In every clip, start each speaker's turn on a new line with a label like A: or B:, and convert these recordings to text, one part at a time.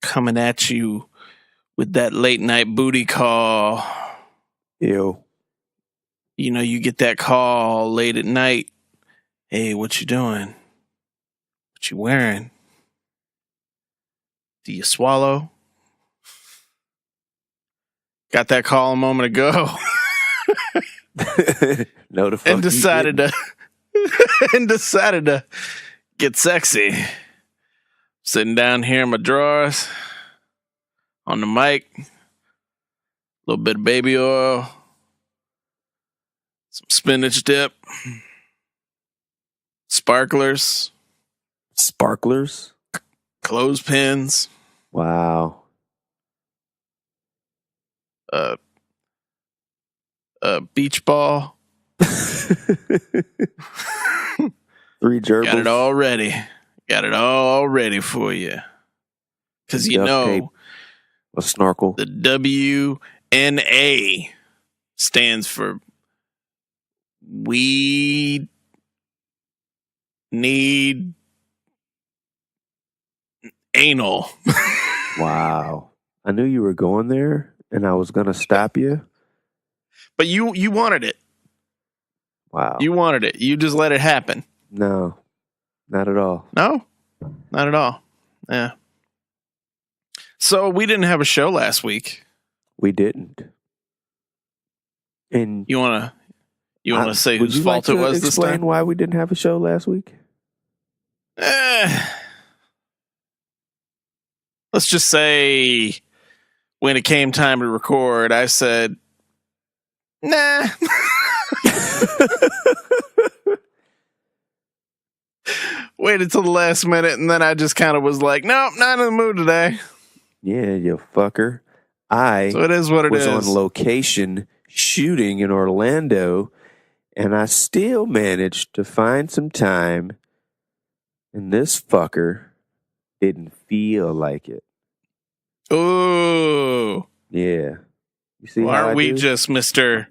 A: coming at you with that late night booty call.
B: Ew.
A: You know, you get that call late at night. Hey, what you doing? What you wearing? Do you swallow? Got that call a moment ago.
B: No, the fuck
A: and decided to get sexy. Sitting down here in my drawers on the mic, a little bit of baby oil, some spinach dip, sparklers, clothespins,
B: wow,
A: a beach ball.
B: 3 gerbils.
A: Got it all ready for you. Because you know,
B: tape, a snorkel.
A: The WNA stands for We Need Anal.
B: Wow. I knew you were going there, and I was going to stop you.
A: But you wanted it.
B: Wow.
A: You wanted it. You just let it happen.
B: No, not at all.
A: No, not at all. Yeah. So we didn't have a show last week.
B: We didn't. And
A: you want to say whose fault it was this time?
B: Explain why we didn't have a show last week?
A: Let's just say when it came time to record, I said, nah. Waited till the last minute, and then I just kind of was like, nope, not in the mood today.
B: Yeah, you fucker.
A: So it is what it is.
B: I was on location shooting in Orlando, and I still managed to find some time, and this fucker didn't feel like it.
A: Ooh.
B: Yeah. You see
A: well,
B: how
A: aren't we just Mr.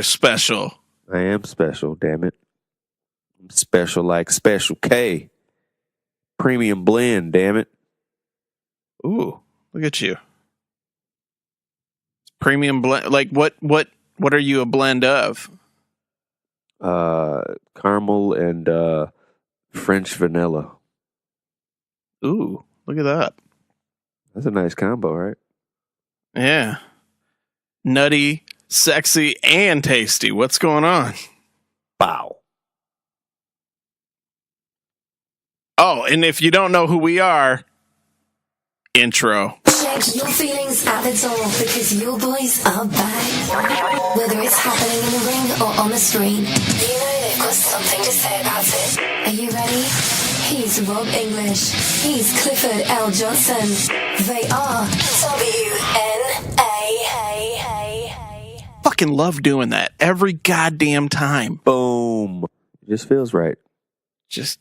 A: Special?
B: I am special, damn it. I'm special like Special K. Premium blend, damn it.
A: Ooh, look at you. Premium blend. Like what are you a blend of?
B: Caramel and French vanilla.
A: Ooh, look at that.
B: That's a nice combo, right?
A: Yeah. Nutty, sexy, and tasty. What's going on?
B: Wow.
A: Oh, and if you don't know who we are, intro.
C: Check your feelings at the door because your boys are back. Whether it's happening in the ring or on the screen, you know they've got something to say about it. Are you ready? He's Robb English. He's Clifford L. Johnson. They are WNA.
A: Fucking love doing that every goddamn time.
B: Boom. It just feels right.
A: It's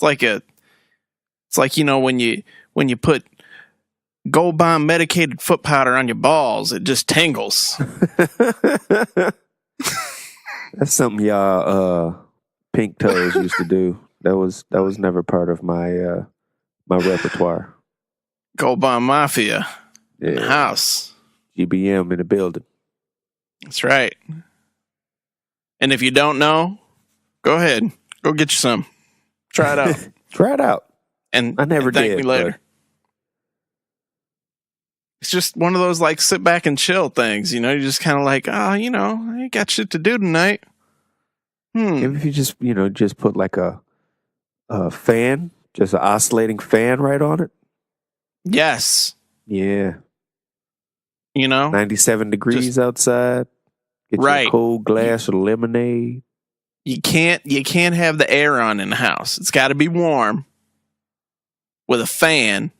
A: like, you know, when you put Gold Bond medicated foot powder on your balls, it just tingles.
B: That's something y'all pink toes used to do. That was never part of my my repertoire.
A: Gold Bond Mafia in the house.
B: GBM in the building.
A: That's right. And if you don't know, go ahead. Go get you some. Try it out.
B: Try it out.
A: And
B: I never
A: thank
B: did.
A: Me later.
B: But...
A: It's just one of those like sit back and chill things, you know. You're just kind of like, oh, you know, I ain't got shit to do tonight.
B: Maybe if you just put like a fan, just an oscillating fan right on it.
A: Yes.
B: Yeah.
A: You know,
B: 97 degrees outside. Get
A: right.
B: You a cold glass of lemonade.
A: You can't have the air on in the house. It's got to be warm with a fan,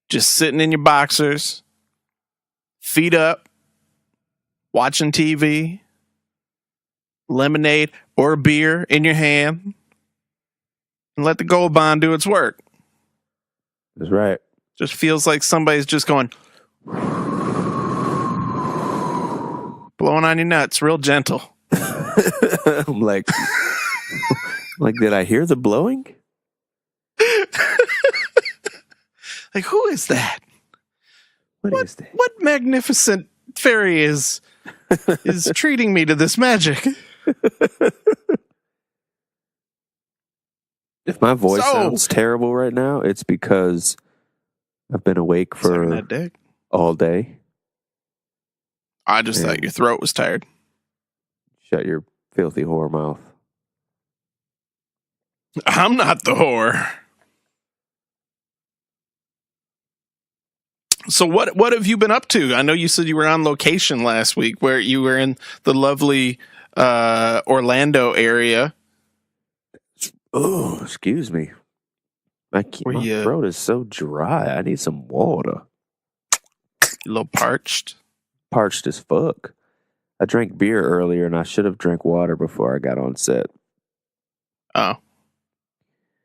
A: just sitting in your boxers, feet up, watching TV, lemonade or a beer in your hand, and let the Gold Bond do its work.
B: That's right.
A: Just feels like somebody's just going blowing on your nuts, real gentle.
B: I'm like, did I hear the blowing?
A: Like, who is that?
B: What is that?
A: What magnificent fairy is treating me to this magic?
B: If my voice
A: So-
B: sounds terrible right now, it's because I've been awake
A: Sucking
B: for
A: that dick.
B: all day.
A: I just thought your throat was tired.
B: Shut your filthy whore mouth.
A: I'm not the whore. So what have you been up to? I know you said you were on location last week, where you were in the lovely Orlando area.
B: Oh, excuse me. My throat is so dry. I need some water.
A: A little parched.
B: Parched as fuck. I drank beer earlier, and I should have drank water before I got on set.
A: Oh.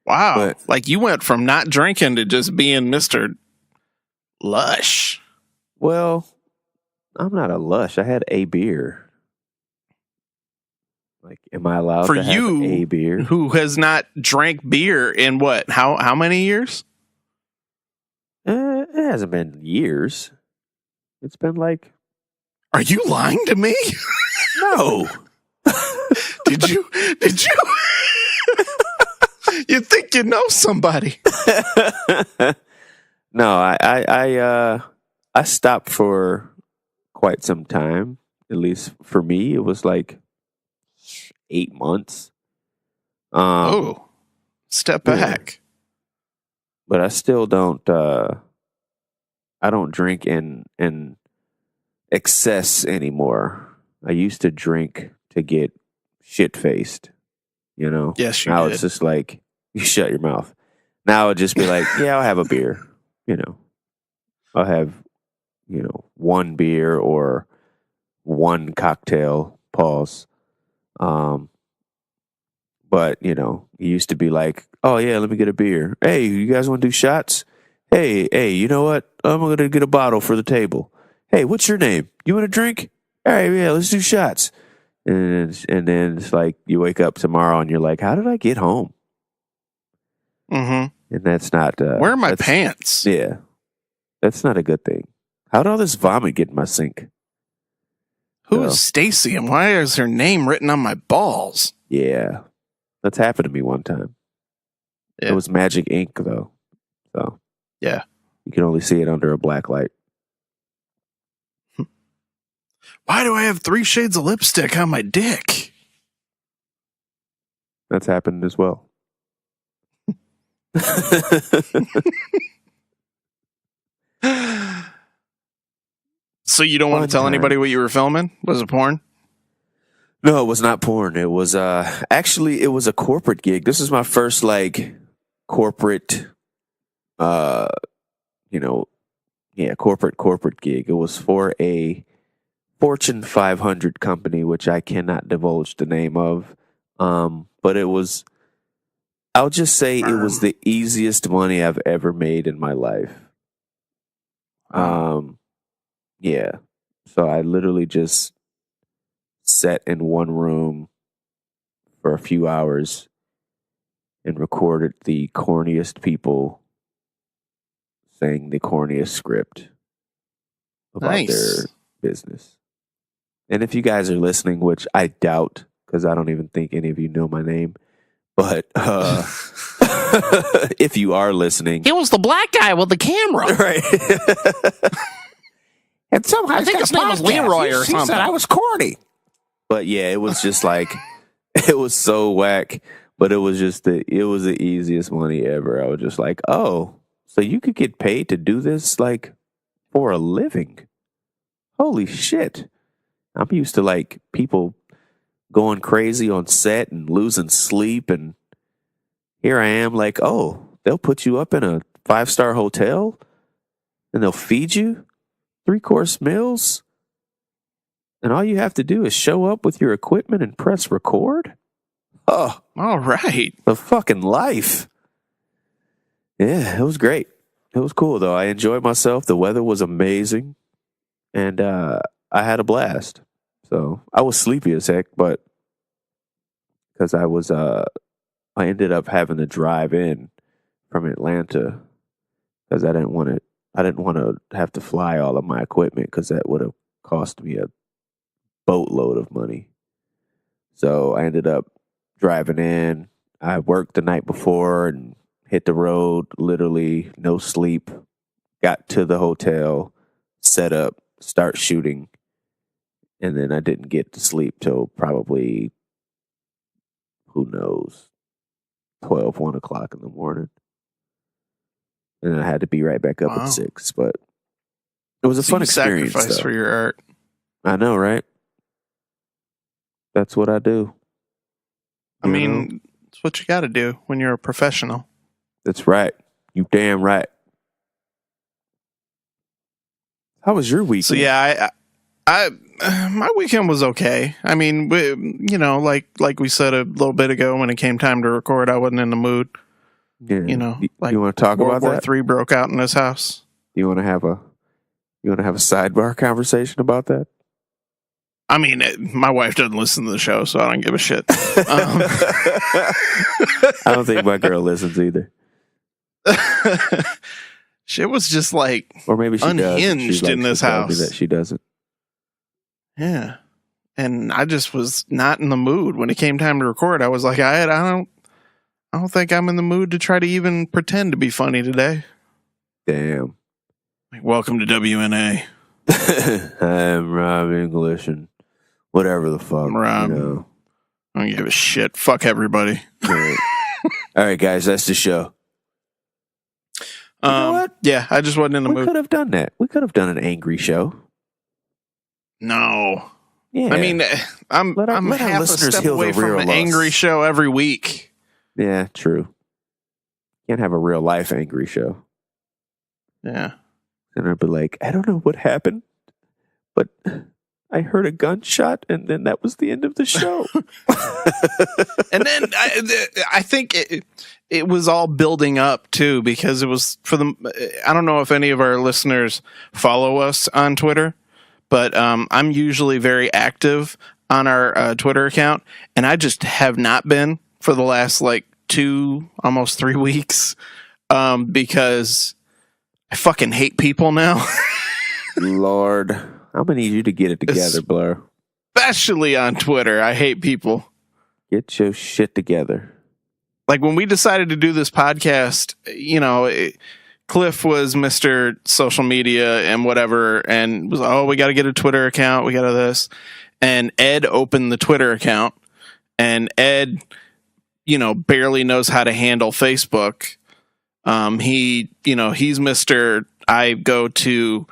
A: Wow.
B: But-
A: like you went from not drinking to just being Mr. Lush.
B: Well, I'm not a lush. I had a beer. Like, am I allowed
A: For
B: to have
A: you,
B: a beer?
A: who has not drank beer in what? How many years?
B: It hasn't been years. It's been like...
A: Are you lying to me?
B: No.
A: Did you? You think you know somebody?
B: No, I stopped for quite some time. At least for me, it was like 8 months.
A: Step back.
B: But I still don't. I don't drink in excess anymore. I used to drink to get shit faced. You know.
A: Yes, you
B: now
A: did.
B: It's just like you shut your mouth. Now it'd just be like, yeah, I'll have a beer. You know, I'll have, one beer or one cocktail. Pause. But it used to be like, oh yeah, let me get a beer. Hey, you guys want to do shots? Hey, you know what? I'm gonna get a bottle for the table. Hey, what's your name? You want a drink? All right, yeah, let's do shots. And then it's like you wake up tomorrow and you're like, how did I get home?
A: Mm-hmm.
B: And that's not.
A: Where are my pants?
B: Yeah, that's not a good thing. How did all this vomit get in my sink?
A: Who is Stacy, and why is her name written on my balls?
B: Yeah, that's happened to me one time.
A: Yeah.
B: It was magic ink, though. So
A: yeah,
B: you can only see it under a black light.
A: Why do I have 3 shades of lipstick on my dick?
B: That's happened as well.
A: So you don't want to tell anybody what you were filming? Was it porn?
B: No, it was not porn. It was actually it was a corporate gig. This is my first corporate corporate gig. It was for a Fortune 500 company, which I cannot divulge the name of. But it was, I'll just say it was the easiest money I've ever made in my life. Yeah. So I literally just sat in one room for a few hours and recorded the corniest people saying the corniest script about their business. And if you guys are listening, which I doubt, because I don't even think any of you know my name, but if you are listening,
A: He was the black guy with the camera.
B: right? And somehow
A: I think his name was Leroy or something.
B: He said I was corny. But yeah, it was just like it was so whack. But it was the easiest money ever. I was just like, oh, so you could get paid to do this for a living? Holy shit! I'm used to people going crazy on set and losing sleep, and here I am oh, they'll put you up in a 5-star hotel and they'll feed you 3-course meals, and all you have to do is show up with your equipment and press record. Oh,
A: all right.
B: The fucking life. Yeah, it was great. It was cool though. I enjoyed myself. The weather was amazing, and I had a blast. So I was sleepy as heck, but because I ended up having to drive in from Atlanta because I didn't want to have to fly all of my equipment because that would have cost me a boatload of money. So I ended up driving in. I worked the night before and hit the road, literally no sleep. Got to the hotel, set up, start shooting. And then I didn't get to sleep till probably, who knows, 1 o'clock in the morning. And then I had to be right back up at 6. But it was a fun experience.
A: Sacrifice for your art.
B: I know, right? That's what I do.
A: I mean, it's what you got to do when you're a professional.
B: That's right. You damn right. How was your weekend?
A: So yeah, I my weekend was okay. I mean, like we said a little bit ago, when it came time to record, I wasn't in the mood.
B: Yeah.
A: Like
B: you want to talk about
A: World
B: that?
A: War III broke out in this house.
B: You want to have a sidebar conversation about that?
A: I mean, my wife doesn't listen to the show, so I don't give a shit.
B: I don't think my girl listens either.
A: Shit was just like,
B: or maybe she
A: unhinged in this house.
B: That she doesn't.
A: Yeah, and I just was not in the mood when it came time to record. I was like, I don't think I'm in the mood to try to even pretend to be funny today.
B: Damn.
A: Like, welcome to WNA.
B: I'm Rob English and whatever the fuck.
A: Rob. I don't give a shit. Fuck everybody.
B: All right, guys, that's the show. You know what?
A: Yeah, I just wasn't in the mood.
B: We could have done that. We could have done an angry show.
A: No.
B: Yeah.
A: I mean, I'm half a step away from an angry show every week.
B: Yeah, true. Can't have a real life angry show.
A: Yeah.
B: And I'd be like, I don't know what happened, but I heard a gunshot, and then that was the end of the show.
A: And then I think it was all building up too, because it was I don't know if any of our listeners follow us on Twitter, but I'm usually very active on our Twitter account, and I just have not been for the last like 2, almost 3 weeks, because I fucking hate people now.
B: Lord, I'm gonna need you to get it together, Blur.
A: Especially on Twitter, I hate people.
B: Get your shit together.
A: Like when we decided to do this podcast, Cliff was Mr. Social Media and whatever, and was, we got to get a Twitter account. We got to this. And Ed opened the Twitter account, and Ed, barely knows how to handle Facebook. He's Mr. I go to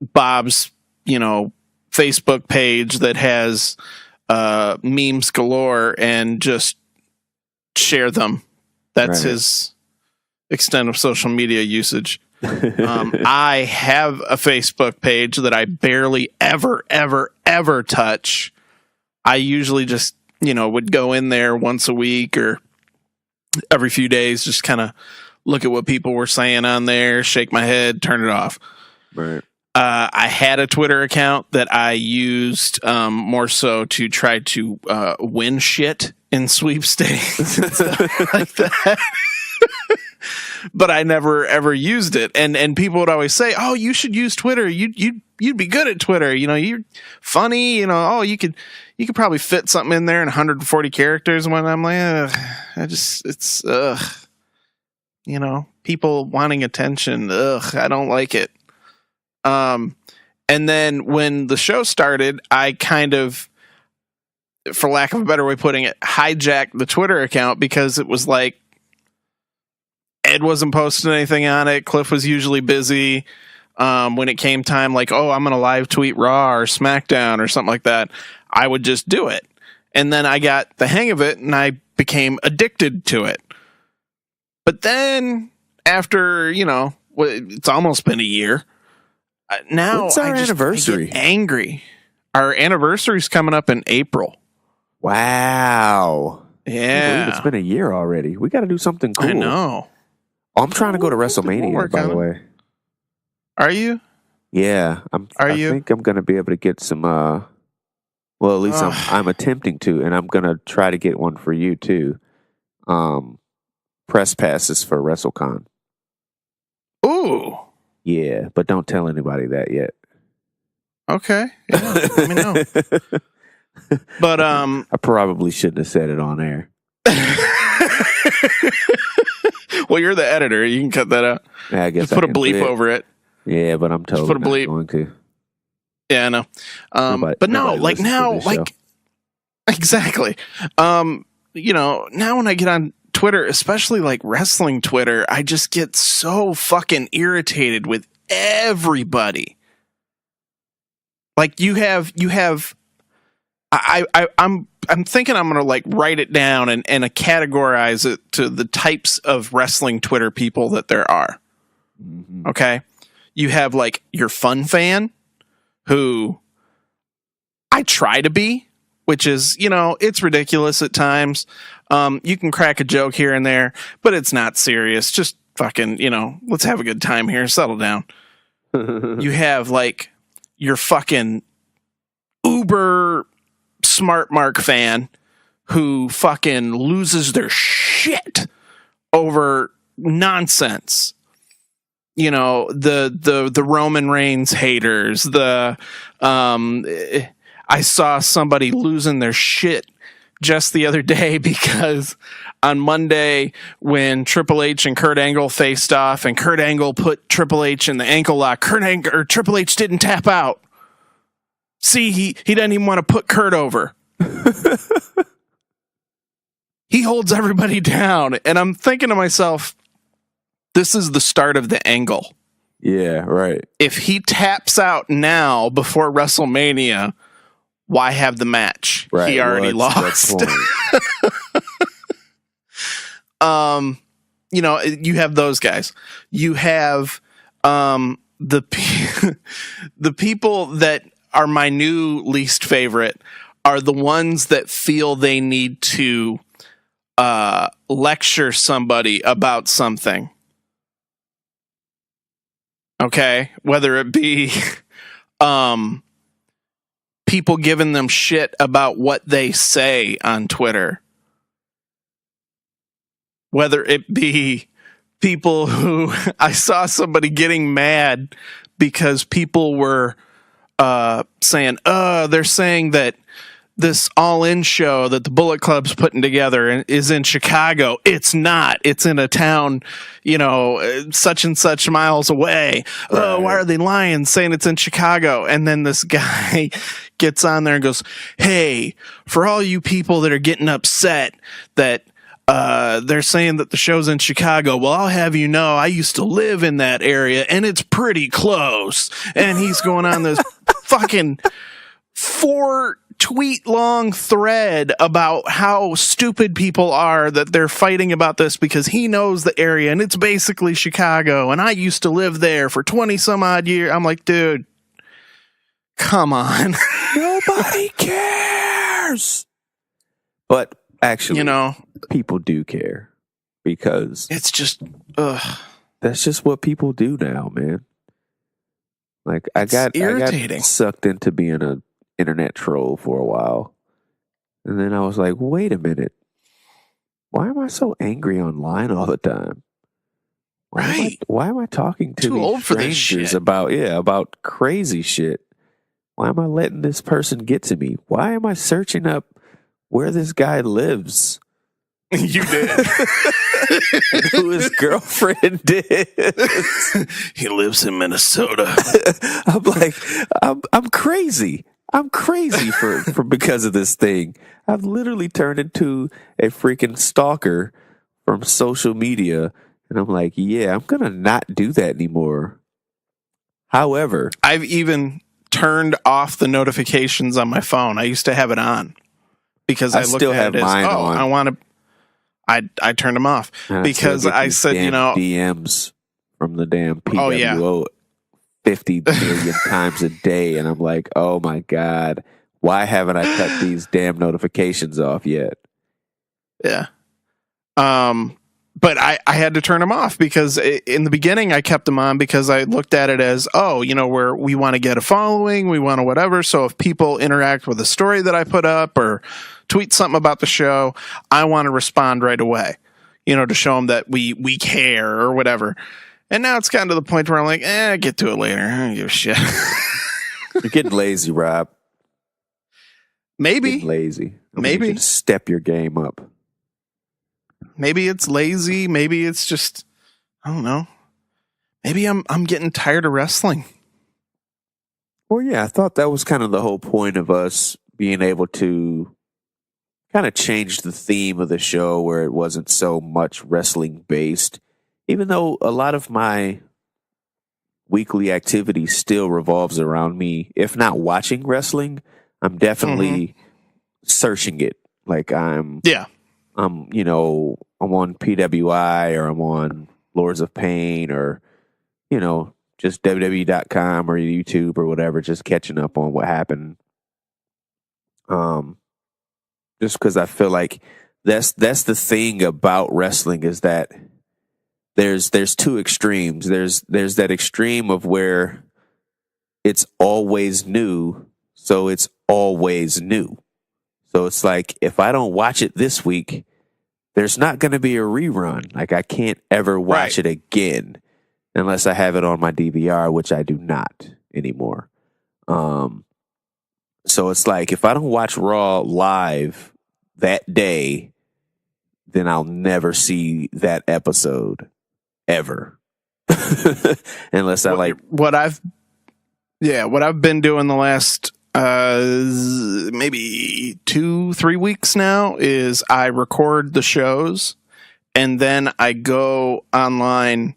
A: Bob's, Facebook page that has memes galore and just share them. That's right. His extent of social media usage. I have a Facebook page that I barely ever touch. I usually just, would go in there once a week or every few days, just kind of look at what people were saying on there, shake my head, turn it off.
B: Right.
A: I had a Twitter account that I used more so to try to win shit in sweepstakes and stuff like that. But I never ever used it. And people would always say, "Oh, you should use Twitter. You'd be good at Twitter. You're funny. You could probably fit something in there in 140 characters." When I'm like, people wanting attention. I don't like it. And then when the show started, I kind of, for lack of a better way of putting it, hijacked the Twitter account because it was like Ed wasn't posting anything on it. Cliff was usually busy. When it came time, like, I'm going to live tweet Raw or SmackDown or something like that, I would just do it. And then I got the hang of it and I became addicted to it. But then after, it's almost been a year. Now
B: when's our anniversary?
A: I get angry. Our anniversary's coming up in April.
B: Wow.
A: Yeah.
B: It's been a year already. We got to do something cool.
A: I know.
B: I'm trying to go to WrestleMania, by the way.
A: Are you?
B: Yeah. I think I'm going to be able to get some, at least I'm attempting to, and I'm going to try to get one for you too. press passes for WrestleCon.
A: Ooh.
B: Yeah, but don't tell anybody that yet.
A: Okay. Yeah, let me know. But
B: I probably shouldn't have said it on air.
A: Well, you're the editor. You can cut that out.
B: Yeah, I guess
A: just put a bleep over it.
B: Yeah, but I'm totally
A: put a bleep.
B: not going to.
A: Yeah, I know. But no, like now, like exactly. You know, now when I get on Twitter, especially like wrestling Twitter, I just get so fucking irritated with everybody. Like you have I'm thinking I'm gonna like write it down and categorize it to the types of wrestling Twitter people that there are. Mm-hmm. Okay. You have like your fun fan who I try to be, which is, you know, it's ridiculous at times. You can crack a joke here and there, but it's not serious. Just fucking, you know, let's have a good time here. Settle down. You have like your fucking uber smart mark fan who fucking loses their shit over nonsense. You know, the Roman Reigns haters, I saw somebody losing their shit just the other day because on Monday when Triple H and Kurt Angle faced off and Kurt Angle put Triple H in the ankle lock, Triple H didn't tap out. See, he doesn't even want to put Kurt over. He holds everybody down. And I'm thinking to myself, this is the start of the angle.
B: Yeah, right.
A: If he taps out now before WrestleMania, why have the match?
B: Right.
A: He already lost. You know, you have those guys. You have the people that are my new least favorite are the ones that feel they need to lecture somebody about something. Okay, whether it be people giving them shit about what they say on Twitter, whether it be people who I saw somebody getting mad because people were saying, they're saying that this all-in show that the Bullet Club's putting together is in Chicago. It's not. It's in a town, you know, such and such miles away. Right. Why are they lying, saying it's in Chicago? And then this guy gets on there and goes, hey, for all you people that are getting upset that they're saying that the show's in Chicago, well, I'll have you know, I used to live in that area and it's pretty close. And he's going on this fucking 4-tweet long thread about how stupid people are that they're fighting about this because he knows the area and it's basically Chicago and I used to live there for 20 some odd years. I'm like, dude, come on.
B: Nobody cares. But actually, you know, people do care because
A: it's just,
B: that's just what people do now, man. Like I got sucked into being a internet troll for a while. And then I was like, wait a minute. Why am I so angry online all the time? Why am I talking to these strangers about crazy shit? Why am I letting this person get to me? Why am I searching up where this guy lives?
A: You did.
B: Who his girlfriend is.
A: He lives in Minnesota.
B: I'm like, I'm crazy. I'm crazy for because of this thing. I've literally turned into a freaking stalker from social media. And I'm like, yeah, I'm going to not do that anymore. However,
A: I've even turned off the notifications on my phone. I used to have it on because I looked at it as, on. I want to. I turned them off because I said, you know,
B: DMs from the damn PWO 50 million times a day. And I'm like, oh my God, why haven't I cut these damn notifications off yet?
A: Yeah. But I had to turn them off because in the beginning I kept them on because I looked at it as, oh, you know, we want to get a following, we want to whatever. So if people interact with a story that I put up or tweet something about the show, I want to respond right away. to show them that we care or whatever. And now it's gotten to the point where I'm like, get to it later. I don't give a shit.
B: You're getting lazy, Rob.
A: Maybe.
B: Getting lazy.
A: Maybe.
B: You step your game up.
A: Maybe it's lazy. Maybe it's just, I don't know. Maybe I'm getting tired of wrestling.
B: Well, yeah, I thought that was kind of the whole point of us being able to kind of change the theme of the show where it wasn't so much wrestling based, even though a lot of my weekly activity still revolves around me. If not watching wrestling, I'm definitely searching it. Like I'm on PWI or I'm on Lords of Pain or, just WWE.com or YouTube or whatever, just catching up on what happened. Just because I feel like that's the thing about wrestling is that there's two extremes. There's that extreme of where it's always new, so it's always new. So it's like if I don't watch it this week, there's not going to be a rerun. Like I can't ever watch it again unless I have it on my DVR, which I do not anymore. So it's like if I don't watch Raw live that day, then I'll never see that episode ever. Unless
A: what I've been doing the last maybe 2-3 weeks now is I record the shows and then I go online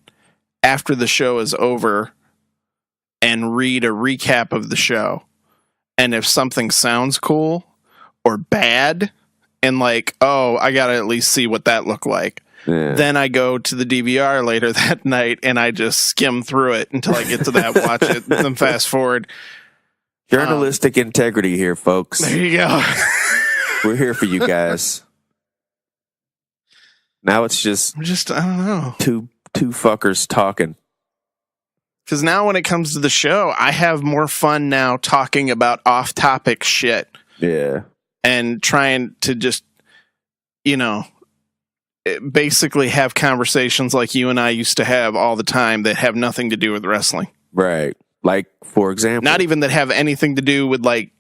A: after the show is over and read a recap of the show. And if something sounds cool or bad and like, oh, I got to at least see what that looked like. Yeah. Then I go to the DVR later that night and I just skim through it until I get to that, watch it, then fast forward.
B: Journalistic integrity here, folks.
A: There you go.
B: We're here for you guys. Now it's just
A: I don't know.
B: Two fuckers talking.
A: Because now when it comes to the show, I have more fun now talking about off-topic shit.
B: Yeah.
A: And trying to just, basically have conversations like you and I used to have all the time that have nothing to do with wrestling.
B: Right. Like, for example.
A: Not even that have anything to do with, like,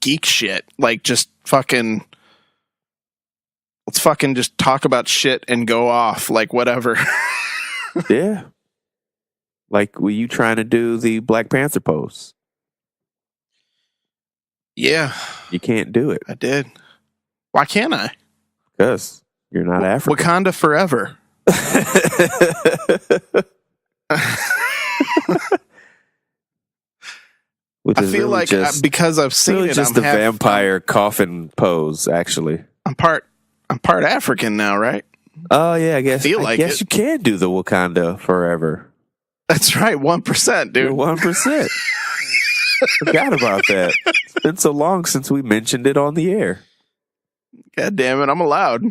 A: geek shit. Like, just fucking... Let's fucking just talk about shit and go off. Like, whatever.
B: Yeah. Like, were you trying to do the Black Panther pose?
A: Yeah.
B: You can't do it.
A: I did. Why can't I?
B: Because you're not African.
A: Wakanda forever.
B: Which
A: I
B: is
A: feel
B: really
A: like
B: just,
A: because I've seen
B: really
A: it,
B: just the vampire coffin pose, actually.
A: I'm part African now, right?
B: Oh, yeah, I guess.
A: I guess
B: you can do the Wakanda forever.
A: That's right, 1%, dude.
B: 1%. Forgot about that. It's been so long since we mentioned it on the air.
A: God damn it, I'm allowed.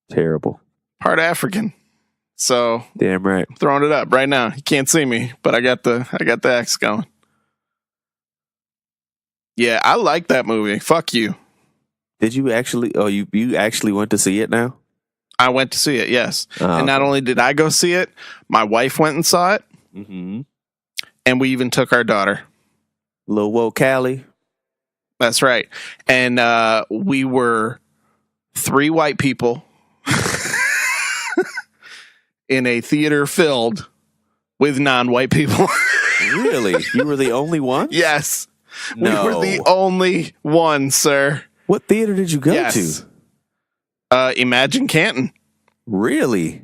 B: Terrible.
A: Part African. So
B: damn right.
A: I'm throwing it up right now. You can't see me, but I got the axe going. Yeah, I like that movie. Fuck you.
B: Did you actually? Oh, you actually went to see it now?
A: I went to see it, yes. And not only did I go see it, my wife went and saw it.
B: Mm-hmm.
A: And we even took our daughter.
B: Lil Wo Callie.
A: That's right. And we were 3 white people in a theater filled with non-white people.
B: Really? You were the only one?
A: Yes.
B: No.
A: We were the only one, sir.
B: What theater did you go to?
A: Imagine Canton.
B: Really?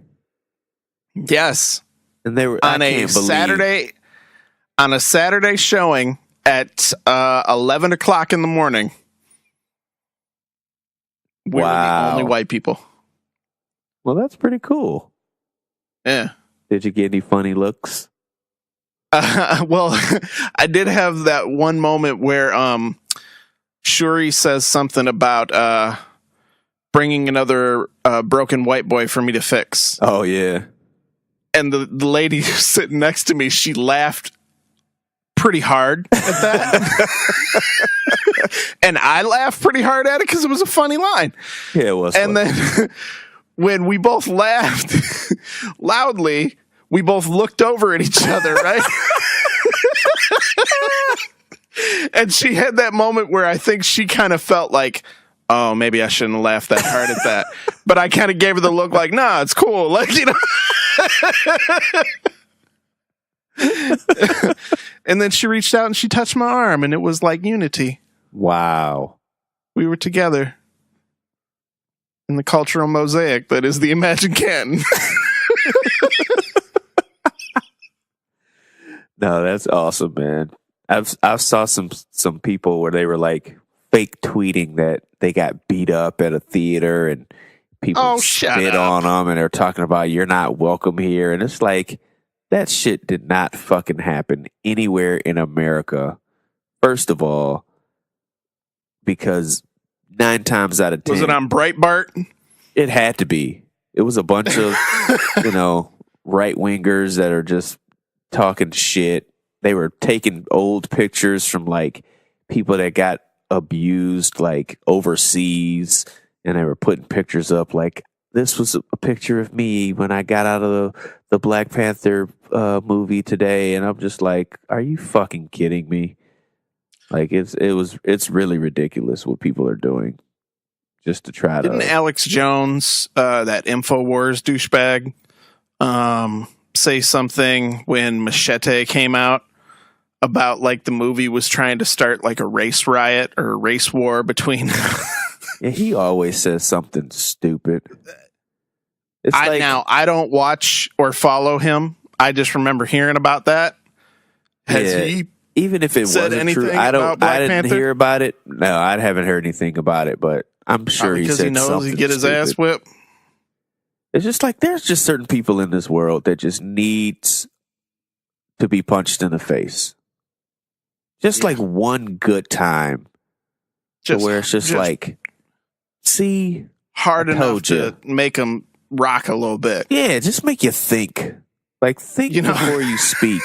A: Yes.
B: And they were
A: on a Saturday showing at 11 o'clock in the morning. We were the only white people.
B: Well, that's pretty cool.
A: Yeah.
B: Did you get any funny looks?
A: Well, I did have that one moment where Shuri says something about bringing another broken white boy for me to fix.
B: Oh, yeah.
A: And the lady sitting next to me, she laughed pretty hard at that. And I laughed pretty hard at it because it was a funny line.
B: Yeah, it was.
A: And
B: funny.
A: then when we both laughed loudly, we both looked over at each other, right? And she had that moment where I think she kind of felt like, oh, maybe I shouldn't have laughed that hard at that. But I kind of gave her the look like, nah, it's cool. Like, you know. And then she reached out and she touched my arm, and it was like unity.
B: Wow.
A: We were together in the cultural mosaic that is the Imagine Canton.
B: No, that's awesome, man. I've saw some people where they were like fake tweeting that they got beat up at a theater and people spit on them, and they're talking about you're not welcome here, and it's like that shit did not fucking happen anywhere in America. First of all, because 9 times out of 10,
A: was it on Breitbart?
B: It had to be. It was a bunch of right wingers that are just talking shit. They were taking old pictures from like people that got abused like overseas, and they were putting pictures up like this was a picture of me when I got out of the Black Panther movie today, and I'm just like, are you fucking kidding me? Like it's really ridiculous what people are doing just to try
A: Didn't Alex Jones, that InfoWars douchebag, say something when Machete came out about like the movie was trying to start like a race riot or a race war between.
B: Yeah, he always says something stupid. It's
A: I don't watch or follow him. I just remember hearing about that. Has he
B: even if it wasn't true, I didn't hear about it. No, I haven't heard anything about it, but I'm sure he said something because he knows he get his ass whipped. It's just like there's just certain people in this world that just needs to be punched in the face. Just like one good time. To where it's just like, see,
A: hard enough to make them rock a little bit.
B: Yeah, just make you think. Like, think before you speak.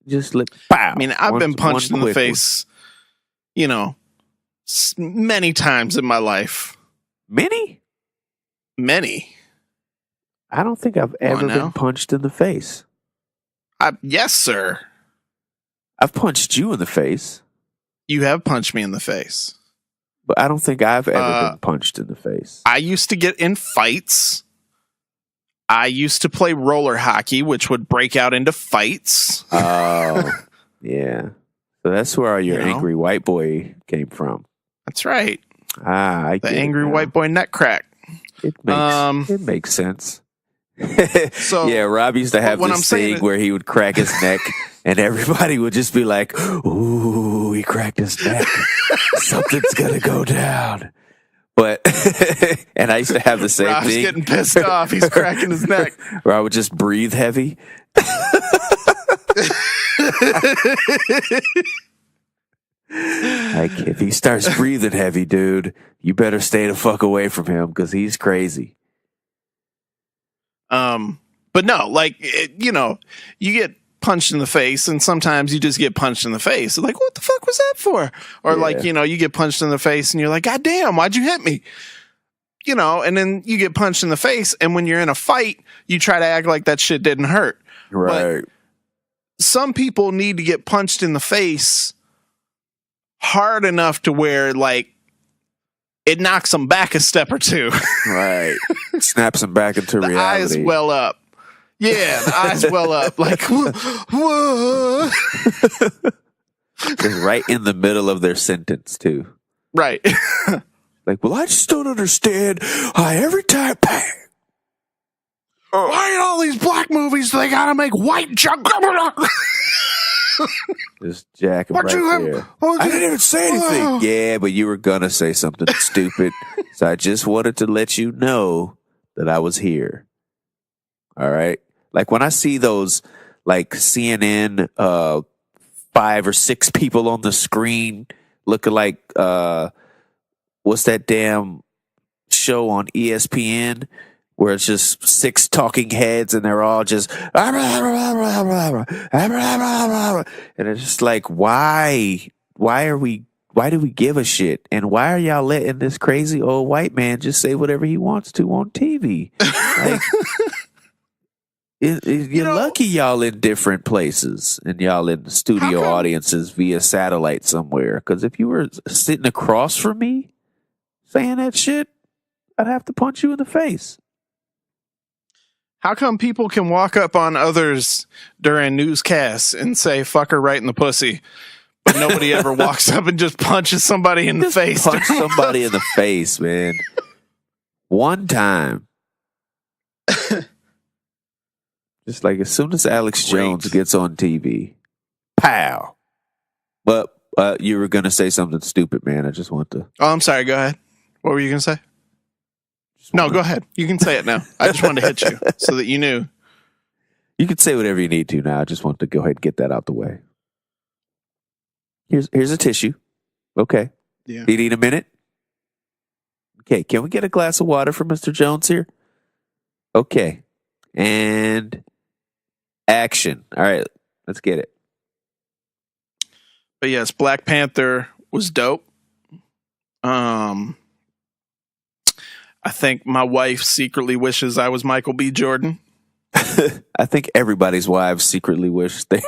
B: Just pow.
A: I mean, I've been punched in the face, many times in my life.
B: Many?
A: Many.
B: I don't think I've ever been punched in the face.
A: Yes, sir.
B: I've punched you in the face.
A: You have punched me in the face.
B: But I don't think I've ever been punched in the face.
A: I used to get in fights. I used to play roller hockey, which would break out into fights.
B: Oh, yeah. So that's where your angry white boy came from.
A: That's right.
B: I
A: the angry white boy neck crack.
B: It makes sense.
A: So
B: yeah, Rob used to have this thing where he would crack his neck, and everybody would just be like, "Ooh, he cracked his neck. Something's gonna go down." But and I used to have the same
A: Rob's
B: thing.
A: Getting pissed off. He's cracking his neck.
B: Where I would just breathe heavy. Like, if he starts breathing heavy, dude, you better stay the fuck away from him because he's crazy.
A: But no, like, you get punched in the face, and sometimes you just get punched in the face. Like, what the fuck was that for? Or like, you get punched in the face and you're like, God damn, why'd you hit me? And then you get punched in the face, and when you're in a fight, you try to act like that shit didn't hurt.
B: Right.
A: But some people need to get punched in the face hard enough to where, like, it knocks them back a step or two.
B: Right. Snaps them back into
A: the
B: reality.
A: Eyes well up. Yeah, the eyes well up. Like, whoa.
B: Just right in the middle of their sentence, too.
A: Right.
B: Like, well, I just don't understand how every time...
A: Why in all these black movies do they gotta make white junk?
B: Just jacking right there. I didn't even say anything. Yeah, but you were gonna say something stupid. So I just wanted to let you know that I was here. All right? Like when I see those like CNN 5 or 6 people on the screen looking like what's that damn show on ESPN where it's just 6 talking heads and they're all just, and it's just like, why do we give a shit? And why are y'all letting this crazy old white man just say whatever he wants to on TV? Like, you're lucky y'all in different places and y'all in studio audiences via satellite somewhere. Because if you were sitting across from me saying that shit, I'd have to punch you in the face.
A: How come people can walk up on others during newscasts and say "fuck her right in the pussy," but nobody ever walks up and just punches somebody in the face?
B: Punch somebody in the face, man. One time. Just like as soon as Alex Jones gets on TV, pow. But you were going to say something stupid, man. I just want to.
A: Oh, I'm sorry. Go ahead. What were you going to say? No, go ahead. You can say it now. I just wanted to hit you so that you knew.
B: You can say whatever you need to now. I just want to go ahead and get that out the way. Here's a tissue. Okay.
A: Yeah.
B: Do you need a minute? Okay. Can we get a glass of water for Mr. Jones here? Okay. And action. All right. Let's get it.
A: But yes, Black Panther was dope. I think my wife secretly wishes I was Michael B. Jordan.
B: I think everybody's wives secretly wish they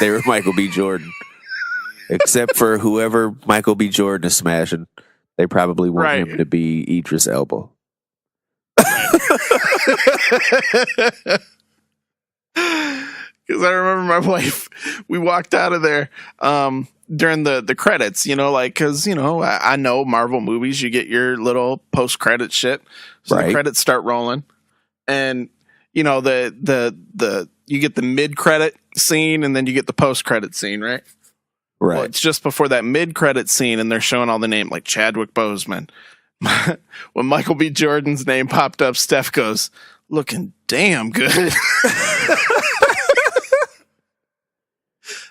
B: were Michael B. Jordan. Except for whoever Michael B. Jordan is smashing. They probably want him to be Idris Elba. Because
A: I remember my wife, we walked out of there during the credits, like, because, I know Marvel movies, you get your little post-credit shit. So the credits start rolling. And, you get the mid-credit scene and then you get the post-credit scene, right?
B: Right.
A: Well, it's just before that mid-credit scene and they're showing all the name, like Chadwick Boseman. When Michael B. Jordan's name popped up, Steph goes, "Looking damn good."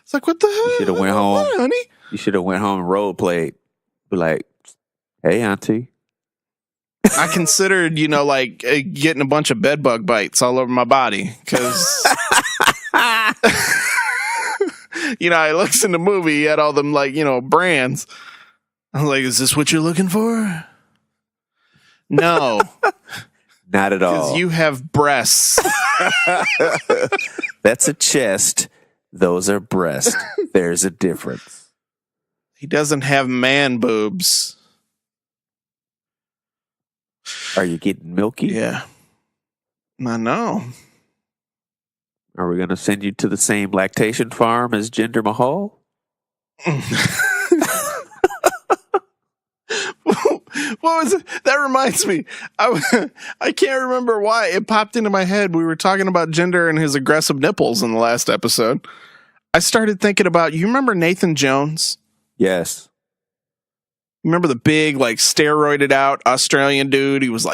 A: It's like, what the hell?
B: You should have went home,
A: honey.
B: You should have went home and role played. Be like, "Hey, auntie."
A: I considered, getting a bunch of bed bug bites all over my body because, I looked in the movie, he had all them brands. I was like, "Is this what you're looking for?" No,
B: not at all.
A: Because you have breasts.
B: That's a chest. Those are breasts. There's a difference.
A: He doesn't have man boobs.
B: Are you getting milky?
A: Yeah. I know.
B: Are we going to send you to the same lactation farm as Jinder Mahal?
A: What was it? That reminds me. I can't remember why. It popped into my head. We were talking about Jinder and his aggressive nipples in the last episode. I started thinking about, you remember Nathan Jones?
B: Yes.
A: Remember the big, steroided out Australian dude? He was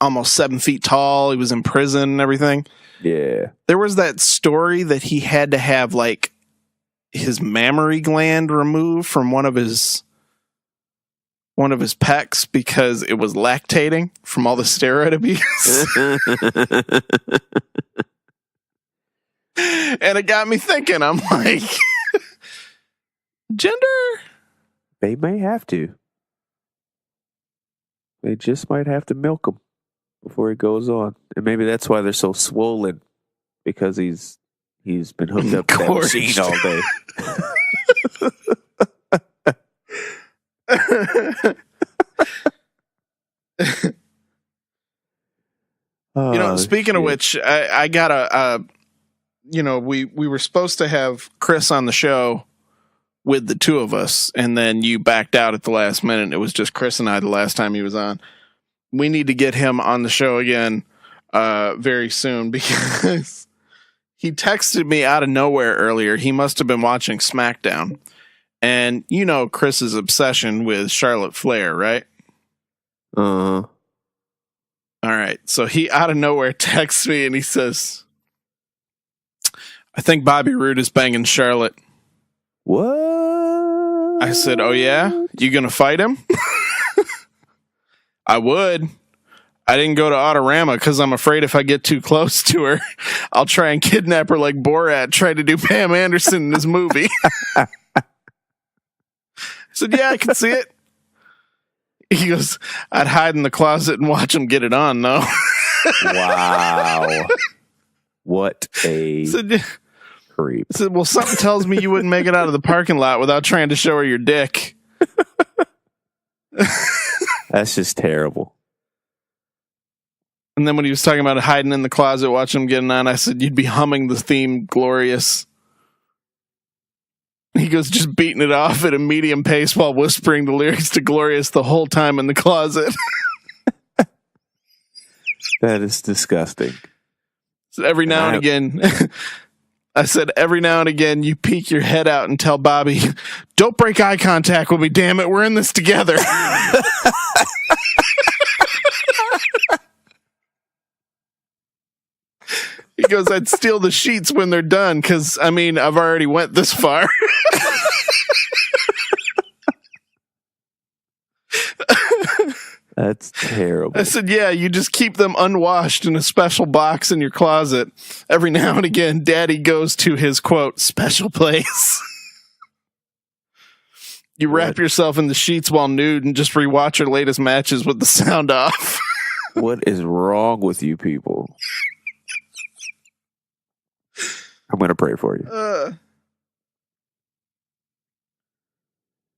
A: almost 7 feet tall. He was in prison and everything.
B: Yeah.
A: There was that story that he had to have his mammary gland removed from one of his pecs because it was lactating from all the steroid abuse. And it got me thinking, I'm like, Jinder?
B: They may have to. They just might have to milk him before he goes on. And maybe that's why they're so swollen, because he's been hooked up to that machine all day.
A: Speaking of which, I got we were supposed to have Chris on the show with the two of us, and then you backed out at the last minute. It was just Chris and I the last time he was on. We need to get him on the show again very soon, because he texted me out of nowhere earlier. He must have been watching SmackDown. And Chris's obsession with Charlotte Flair, right?
B: Uh-huh.
A: All right. So he out of nowhere texts me and he says, "I think Bobby Roode is banging Charlotte."
B: What?
A: I said, "Oh yeah? You gonna fight him?" "I would. I didn't go to Autorama because I'm afraid if I get too close to her, I'll try and kidnap her like Borat tried to do Pam Anderson in his movie. I said, yeah, I can see it. He goes, I'd hide in the closet and watch him get it on, though.
B: Wow. What a creep.
A: I said, well, something tells me you wouldn't make it out of the parking lot without trying to show her your dick.
B: That's just terrible.
A: And then when he was talking about hiding in the closet, watching him getting on, I said, you'd be humming the theme Glorious. He goes, just beating it off at a medium pace while whispering the lyrics to Glorious the whole time in the closet.
B: That is disgusting.
A: So every now and again, I said, every now and again, you peek your head out and tell Bobby, don't break eye contact with me, damn it, we're in this together. He goes, I'd steal the sheets when they're done because, I mean, I've already went this far.
B: That's terrible.
A: I said, yeah, you just keep them unwashed in a special box in your closet. Every now and again, Daddy goes to his, quote, special place. You wrap yourself in the sheets while nude and just rewatch your latest matches with the sound off.
B: What is wrong with you people? I'm going to pray for you.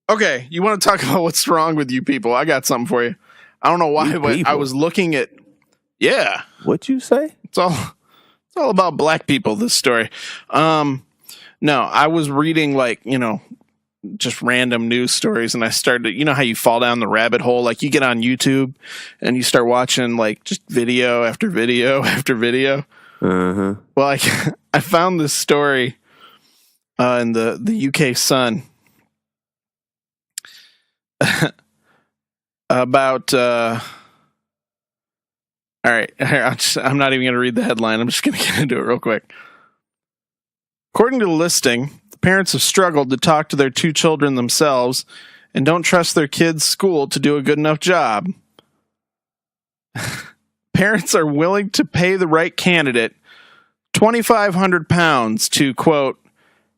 A: Okay, you want to talk about what's wrong with you people? I got something for you. I don't know why, but I was looking at... Yeah.
B: What'd you say?
A: It's all about black people, this story. No, I was reading, like, you know, just random news stories, and I started... You know how you fall down the rabbit hole? Like, you get on YouTube, and you start watching, like, just video after video after video.
B: Uh-huh.
A: Well, I found this story in the UK Sun about all right, I'm not even going to read the headline. I'm just going to get into it real quick. According to the listing, the parents have struggled to talk to their two children themselves and don't trust their kids' school to do a good enough job. Parents are willing to pay the right candidate £2,500 to, quote,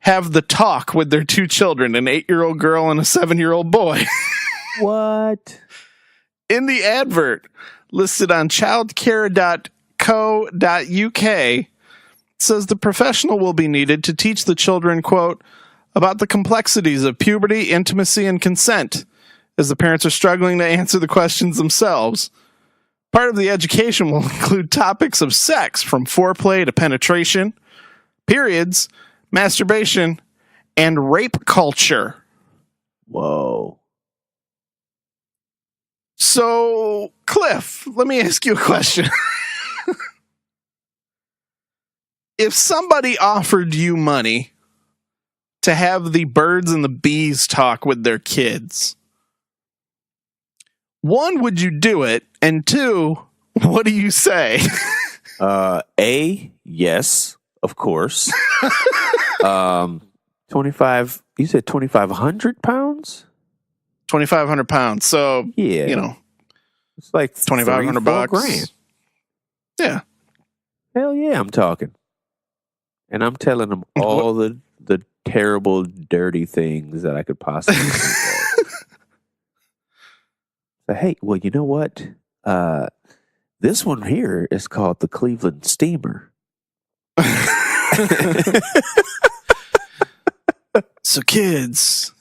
A: have the talk with their two children, an 8-year-old girl and a 7-year-old boy.
B: What?
A: In the advert listed on childcare.co.uk, it says the professional will be needed to teach the children, quote, about the complexities of puberty, intimacy, and consent, as the parents are struggling to answer the questions themselves. Part of the education will include topics of sex, from foreplay to penetration, periods, masturbation, and rape culture.
B: Whoa.
A: So, Cliff, let me ask you a question. If somebody offered you money to have the birds and the bees talk with their kids, one, would you do it? And two, what do you say?
B: A, yes, of course. 25, you said 2,500 pounds?
A: 2,500 pounds. So,
B: yeah,
A: you know,
B: it's like
A: $2,500.
B: $3,000-$4,000.
A: Yeah.
B: Hell yeah, I'm talking. And I'm telling them all the terrible, dirty things that I could possibly do. So, hey, well, you know what? This one here is called the Cleveland Steamer.
A: So, kids,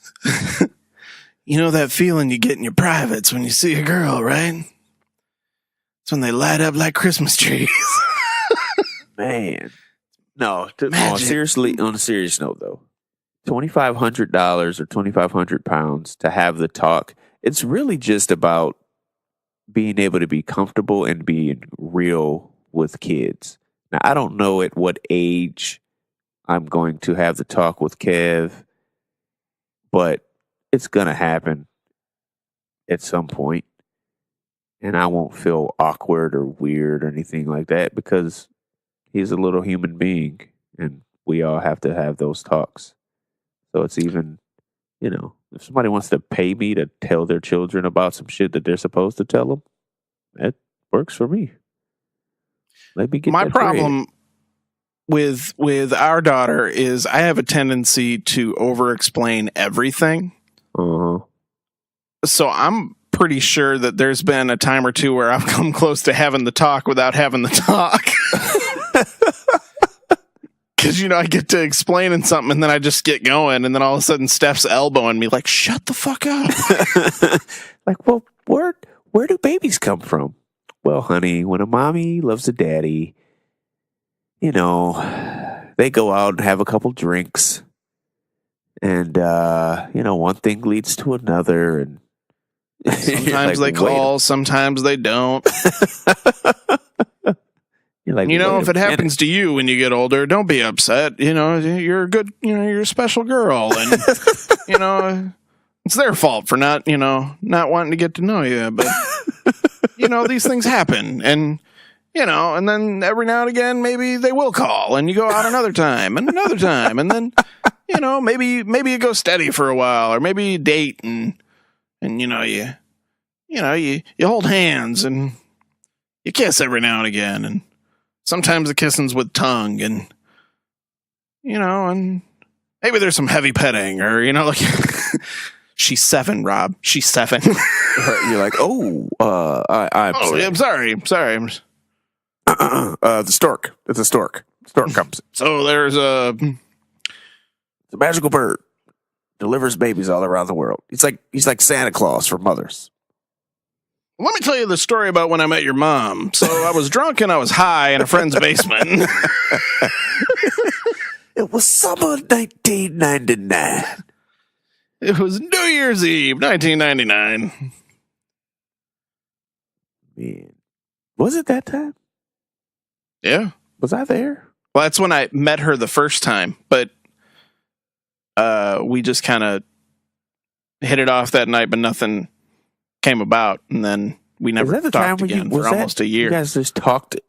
A: you know that feeling you get in your privates when you see a girl, right? It's when they light up like Christmas trees.
B: Man. No, on a serious note, though, $2,500 or 2,500 pounds to have the talk, it's really just about being able to be comfortable and being real with kids. Now, I don't know at what age I'm going to have the talk with Kev, but it's going to happen at some point, and I won't feel awkward or weird or anything like that because he's a little human being, and we all have to have those talks. So it's even, you know, if somebody wants to pay me to tell their children about some shit that they're supposed to tell them, Works for me. Let me get
A: My
B: that bread.
A: problem with our daughter is I have a tendency to over-explain everything.
B: Uh-huh.
A: So I'm pretty sure that there's been a time or two where I've come close to having the talk without having the talk. Because, I get to explaining something and then I just get going. And then all of a sudden Steph's elbowing me like, shut the fuck up.
B: Like, well, where do babies come from? Well, honey, when a mommy loves a daddy, they go out and have a couple drinks. And, one thing leads to another. And
A: sometimes they call, sometimes they don't.
B: You're like,
A: if it happens to you when you get older, don't be upset. You're a good, you're a special girl. And, it's their fault for not wanting to get to know you. But, these things happen. And, and then every now and again, maybe they will call and you go out another time and another time. And then, maybe you go steady for a while or maybe you date and you hold hands and you kiss every now and again. And sometimes the kissing's with tongue and, and maybe there's some heavy petting or, like she's 7, Rob. She's 7.
B: You're like, I'm sorry.
A: I'm sorry.
B: The stork. It's a stork. Stork comes.
A: So there's
B: the magical bird delivers babies all around the world. He's like Santa Claus for mothers.
A: Let me tell you the story about when I met your mom. So I was drunk and I was high in a friend's basement.
B: It was summer 1999.
A: It was New Year's Eve, 1999.
B: Man, was it that time?
A: Yeah.
B: Was I there?
A: Well, that's when I met her the first time, but we just kind of hit it off that night, but nothing came about, and then we never talked again for almost a year.
B: You guys just talked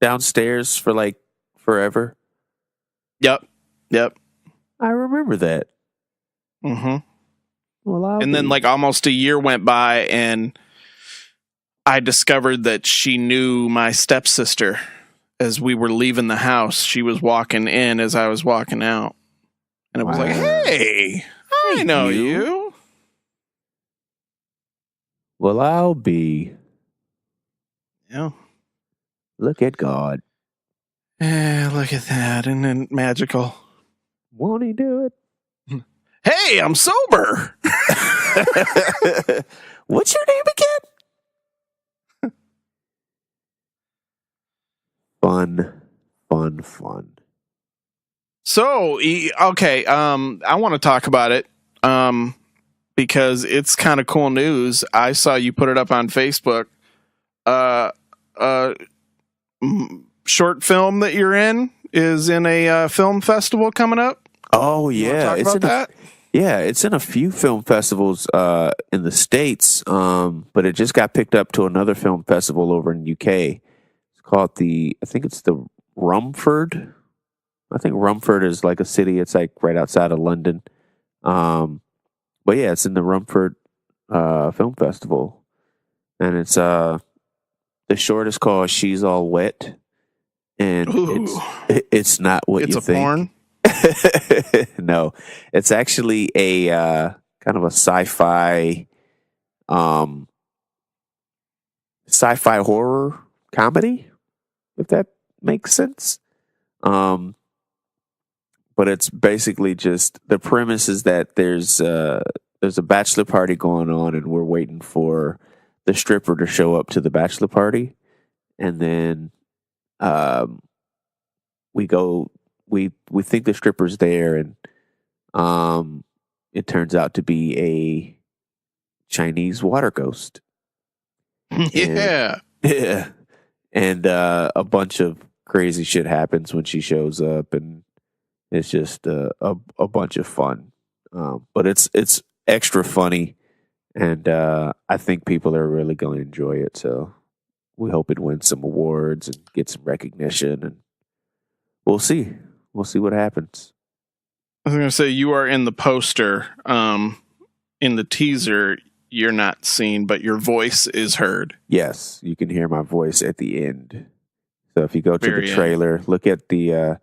B: downstairs for like forever?
A: Yep.
B: I remember that.
A: Mm-hmm.
B: Well,
A: then like almost a year went by, and I discovered that she knew my stepsister. As we were leaving the house, she was walking in as I was walking out. And it was like, hey, I know you.
B: Well, I'll be.
A: Yeah.
B: Look at God.
A: Look at that. Isn't it magical?
B: Won't he do it?
A: Hey, I'm sober.
B: What's your name again? Fun.
A: So, okay, I want to talk about it because it's kind of cool news. I saw you put it up on Facebook. Short film that you're in is in a film festival coming up.
B: Oh, yeah. It's in a few film festivals in the States, but it just got picked up to another film festival over in UK. It's called I think it's the Rumford. I think Rumford is like a city. It's like right outside of London. But yeah, it's in the Rumford Film Festival. And it's the short is called She's All Wet. And it's not what you think.
A: It's a porn?
B: No, it's actually a kind of a sci-fi horror comedy, if that makes sense. But it's basically just the premise is that there's a bachelor party going on, and we're waiting for the stripper to show up to the bachelor party, and then we think the stripper's there, and it turns out to be a Chinese water ghost.
A: Yeah.
B: And a bunch of crazy shit happens when she shows up, and it's just a bunch of fun. But it's extra funny, and I think people are really going to enjoy it. So we hope it wins some awards and get some recognition, and we'll see. We'll see what happens.
A: I was going to say, you are in the poster, in the teaser. you're not seen, but your voice is heard.
B: Yes, you can hear my voice at the end. So if you go to
A: Very
B: the trailer, look at the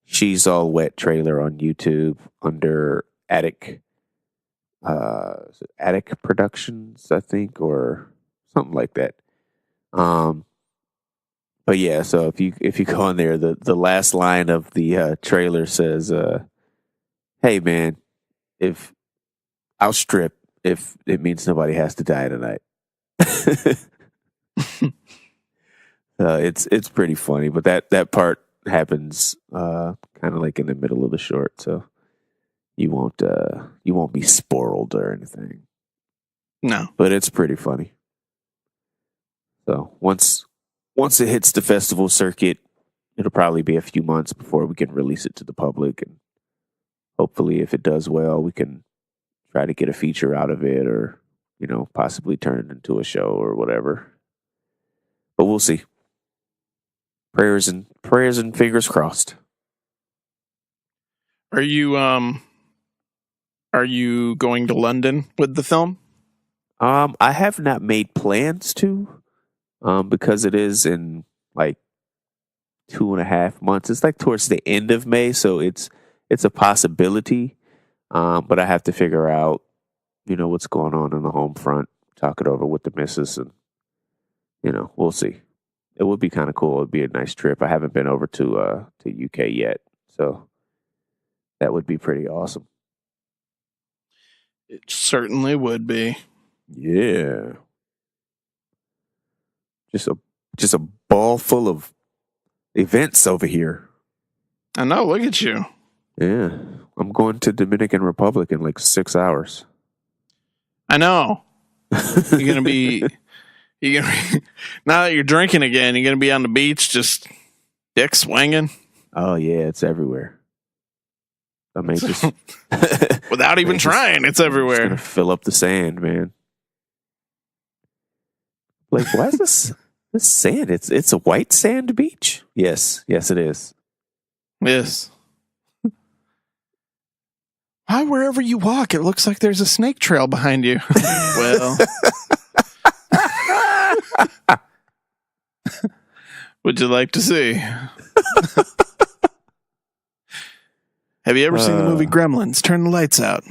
B: She's All Wet trailer on YouTube under Attic is it Attic Productions, I think, or something like that. But yeah, so if you go on there, the last line of the trailer says, "Hey man, if I'll strip if it means nobody has to die tonight." It's pretty funny, but that part happens kind of like in the middle of the short, so you won't be spoiled or anything.
A: No.
B: But it's pretty funny. So once it hits the festival circuit, it'll probably be a few months before we can release it to the public, and hopefully if it does well, we can try to get a feature out of it, or possibly turn it into a show or whatever. But we'll see. Prayers and fingers crossed.
A: Are you going to London with the film?
B: I have not made plans to, because it is in like 2.5 months. It's like towards the end of May, so it's a possibility. But I have to figure out, what's going on the home front, talk it over with the missus, and we'll see. It would be kind of cool. It'd be a nice trip. I haven't been over to UK yet, so that would be pretty awesome.
A: It certainly would be.
B: Yeah. Just a ball full of events over here.
A: I know, look at you.
B: Yeah. I'm going to Dominican Republic in like 6 hours.
A: I know. You're gonna be now that you're drinking again, you're gonna be on the beach just dick swinging.
B: Oh yeah, it's everywhere. I may just
A: without even trying, it's everywhere.
B: It's gonna fill up the sand, man. Like, why is this sand? It's a white sand beach. Yes, it is.
A: Yes. Why, wherever you walk, it looks like there's a snake trail behind you. Well, would you like to see? Have you ever seen the movie Gremlins? Turn the lights out.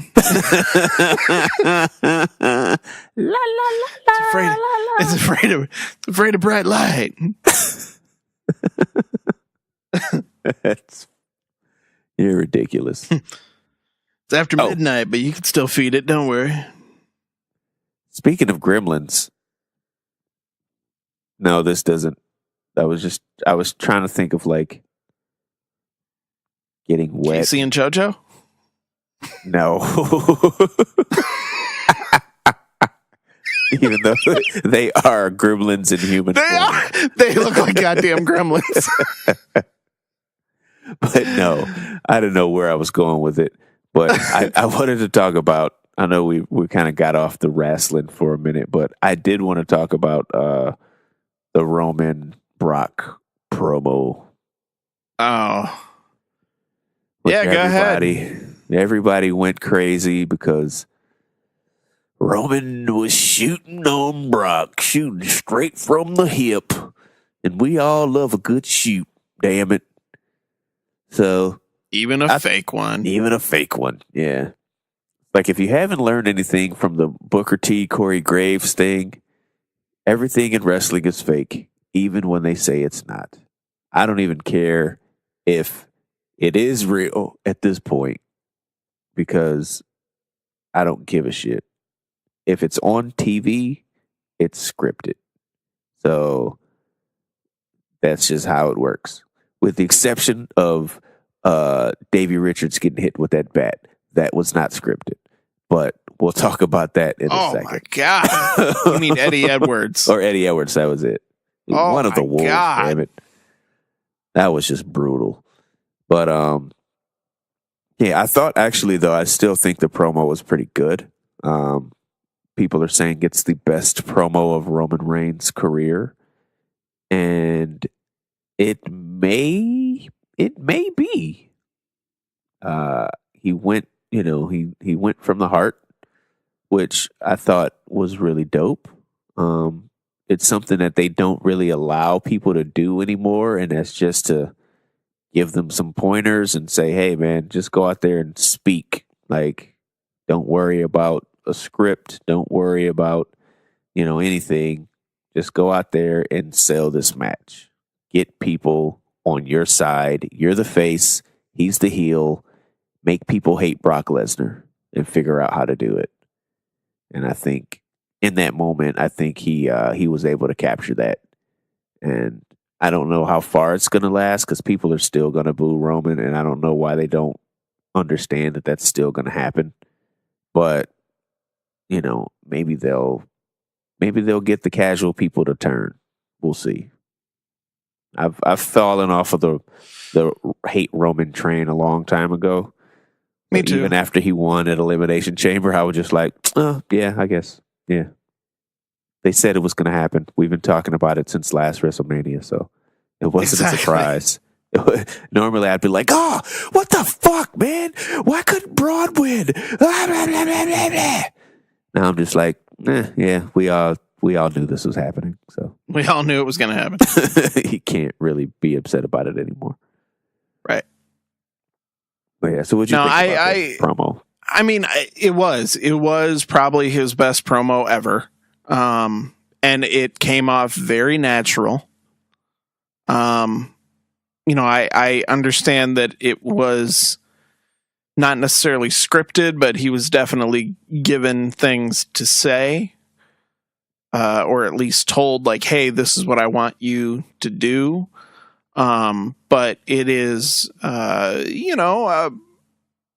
A: It's afraid of bright light.
B: You're ridiculous.
A: It's after midnight, but you can still feed it. Don't worry.
B: Speaking of Gremlins, no, this doesn't. I was trying to think of like getting wet.
A: Casey and JoJo?
B: No. Even though they are gremlins in human form.
A: They look like goddamn gremlins.
B: But no, I don't know where I was going with it. But I wanted to talk about, I know we kind of got off the wrestling for a minute, but I did want to talk about the Roman Brock promo.
A: Oh. Yeah, go ahead.
B: Everybody went crazy because Roman was shooting on Brock, shooting straight from the hip. And we all love a good shoot, damn it. So
A: even a fake one.
B: Even a fake one, yeah. Like, if you haven't learned anything from the Booker T, Corey Graves thing, everything in wrestling is fake, even when they say it's not. I don't even care if it is real at this point, because I don't give a shit. If it's on TV, it's scripted. So that's just how it works. With the exception of Davey Richards getting hit with that bat. That was not scripted. But we'll talk about that in a second.
A: Oh, my God. You mean Eddie Edwards.
B: Or Eddie Edwards, that was it. One of the Wolves, damn it. That was just brutal. But, yeah, I thought actually, though, I still think the promo was pretty good. People are saying it's the best promo of Roman Reigns' career. And it may be. He went, he went from the heart. which I thought was really dope. It's something that they don't really allow people to do anymore, and that's just to give them some pointers and say, hey, man, just go out there and speak. Like, don't worry about a script. Don't worry about, anything. Just go out there and sell this match. Get people on your side. You're the face. He's the heel. Make people hate Brock Lesnar and figure out how to do it. And I think in that moment, he was able to capture that. And I don't know how far it's going to last because people are still going to boo Roman, and I don't know why they don't understand that that's still going to happen. But maybe they'll get the casual people to turn. We'll see. I've fallen off of the hate Roman train a long time ago.
A: Me too.
B: Even after he won at Elimination Chamber, I was just like, oh yeah, I guess, yeah. They said it was going to happen. We've been talking about it since last WrestleMania, so it wasn't a surprise. Normally, I'd be like, "Oh, what the fuck, man? Why couldn't Braun win?" Now I'm just like, yeah, we all knew this was happening, so
A: we all knew it was going to happen.
B: He can't really be upset about it anymore,
A: right?
B: But yeah, so what'd you think about the promo?
A: I mean, it was probably his best promo ever. And it came off very natural. I understand that it was not necessarily scripted, but he was definitely given things to say, or at least told like, hey, this is what I want you to do. But it is,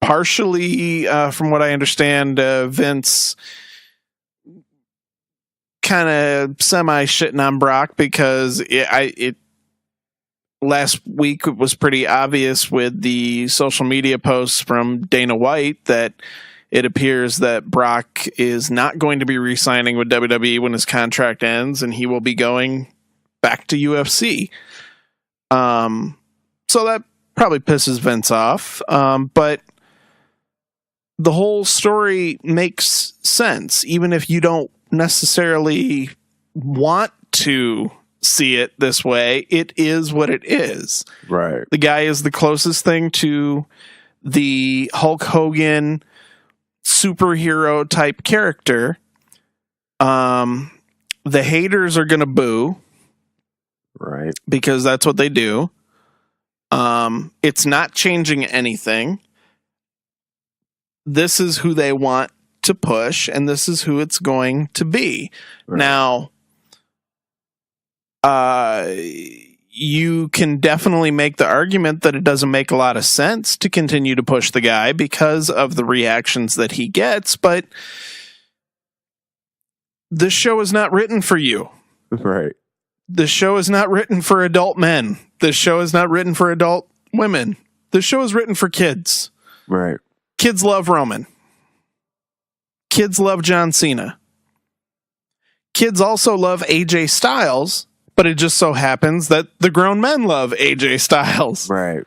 A: partially, from what I understand, Vince kind of semi shitting on Brock because it last week it was pretty obvious with the social media posts from Dana White that it appears that Brock is not going to be re-signing with WWE when his contract ends, and he will be going back to UFC. So that probably pisses Vince off. But the whole story makes sense, even if you don't necessarily want to see it this way. It is what it is.
B: Right.
A: The guy is the closest thing to the Hulk Hogan superhero type character. The haters are going to boo.
B: Right.
A: Because that's what they do. It's not changing anything. This is who they want to push, and this is who it's going to be. Right. Now, you can definitely make the argument that it doesn't make a lot of sense to continue to push the guy because of the reactions that he gets, but this show is not written for you.
B: Right.
A: This show is not written for adult men. This show is not written for adult women. This show is written for kids.
B: Right.
A: Kids love Roman. Kids love John Cena. Kids also love AJ Styles, but it just so happens that the grown men love AJ Styles.
B: Right.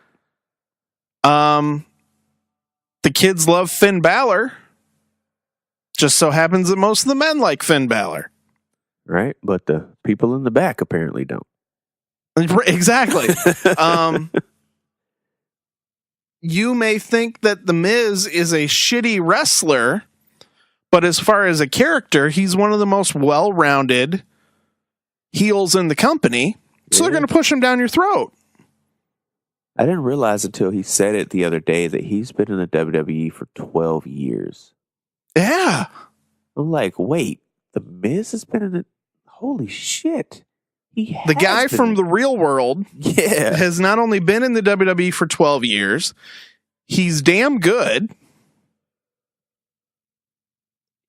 A: The kids love Finn Balor. Just so happens that most of the men like Finn Balor.
B: Right, but the people in the back apparently don't.
A: Exactly. You may think that The Miz is a shitty wrestler, but as far as a character, he's one of the most well-rounded heels in the company. So they're going to push him down your throat.
B: I didn't realize until he said it the other day that he's been in the WWE for 12 years.
A: Yeah.
B: I'm like, wait, The Miz has been in it? Holy shit.
A: The guy from the real world has not only been in the WWE for 12 years, he's damn good.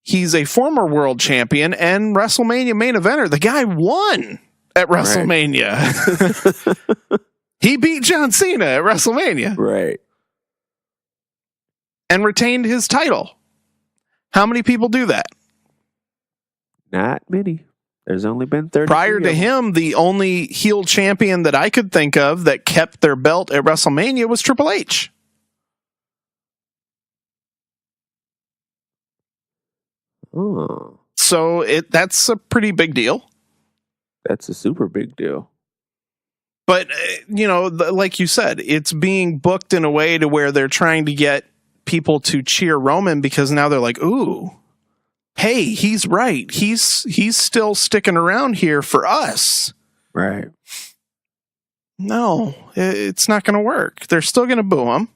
A: He's a former world champion and WrestleMania main eventer. The guy won at WrestleMania. Right. He beat John Cena at WrestleMania.
B: Right.
A: And retained his title. How many people do that?
B: Not many. There's only been 30.
A: Prior to him, the only heel champion that I could think of that kept their belt at WrestleMania was Triple H.
B: Oh,
A: So that's a pretty big deal.
B: that's a super big deal.
A: But, like you said, it's being booked in a way to where they're trying to get people to cheer Roman because now they're like, ooh, hey, he's right. He's still sticking around here for us.
B: Right.
A: No, it's not going to work. They're still going to boo him.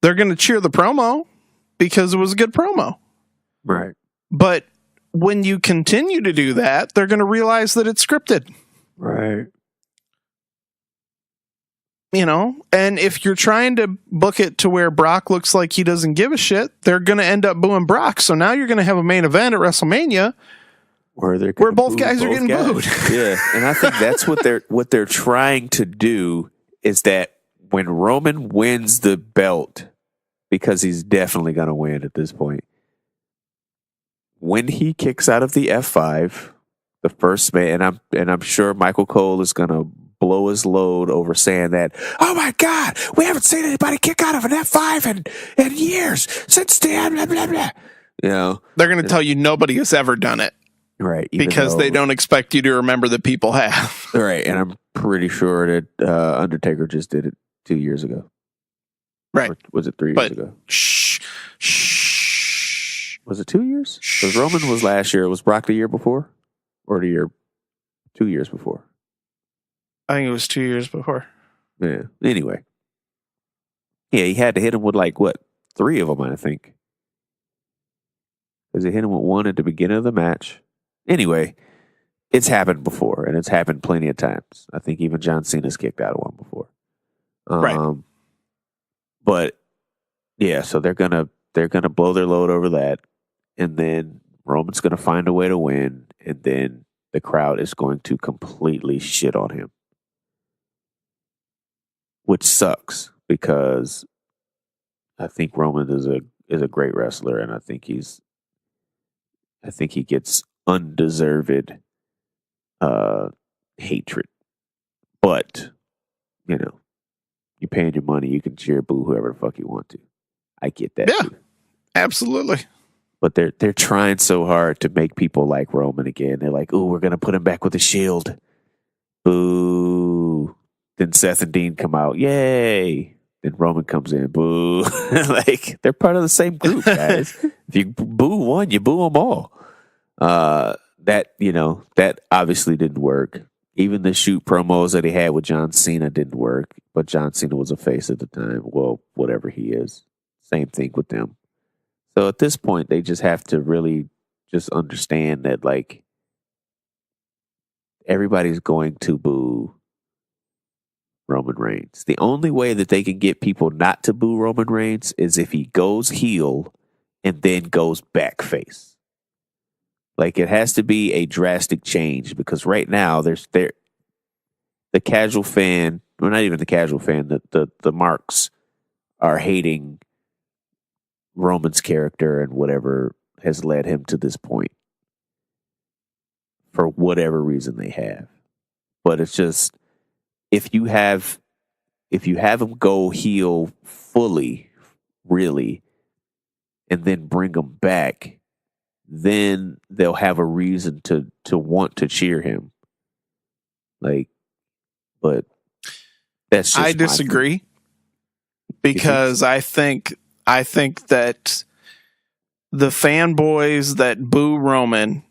A: They're going to cheer the promo because it was a good promo.
B: Right.
A: But when you continue to do that, they're going to realize that it's scripted.
B: Right.
A: And if you're trying to book it to where Brock looks like he doesn't give a shit, they're going to end up booing Brock. So now you're going to have a main event at WrestleMania where both guys are getting booed.
B: Yeah, and I think that's what they're trying to do is that when Roman wins the belt, because he's definitely going to win at this point, when he kicks out of the F5, the first man, and I'm sure Michael Cole is going to blow his load over saying that, oh my God, we haven't seen anybody kick out of an F5 in years since the blah, blah, blah.
A: They're going to tell you nobody has ever done it.
B: Right.
A: Because they don't expect you to remember that people have.
B: Right. And I'm pretty sure that Undertaker just did it 2 years ago.
A: Right.
B: Or was it 3 years ago?
A: Shh.
B: Was it 2 years? Because Roman was last year. Was Brock the year before? Or 2 years before?
A: I think it was 2 years before.
B: Yeah. Anyway. Yeah, he had to hit him with 3 of them, I think. Because he hit him with one at the beginning of the match. Anyway, it's happened before, and it's happened plenty of times. I think even John Cena's kicked out of one before.
A: Right.
B: But yeah, so they're gonna blow their load over that, and then Roman's gonna find a way to win, and then the crowd is going to completely shit on him, which sucks because I think Roman is a great wrestler, and I think he gets undeserved hatred. But, you're paying your money, you can cheer, boo whoever the fuck you want to. I get that.
A: Yeah,
B: too.
A: absolutely.
B: But they're trying so hard to make people like Roman again. They're like, ooh, we're going to put him back with the Shield. Boo. Then Seth and Dean come out. Yay. Then Roman comes in. Boo. They're part of the same group, guys. If you boo one, you boo them all. That obviously didn't work. Even the shoot promos that he had with John Cena didn't work. But John Cena was a face at the time. Well, whatever he is. Same thing with them. So at this point, they just have to really just understand that, everybody's going to boo Roman Reigns. The only way that they can get people not to boo Roman Reigns is if he goes heel and then goes back face. It has to be a drastic change because right now the casual fan, well, not even the casual fan, the marks are hating Roman's character and whatever has led him to this point for whatever reason they have. But it's just, if you have him go heel fully, really, and then bring him back, then they'll have a reason to want to cheer him. But that's just
A: I disagree because I think that the fanboys that boo Roman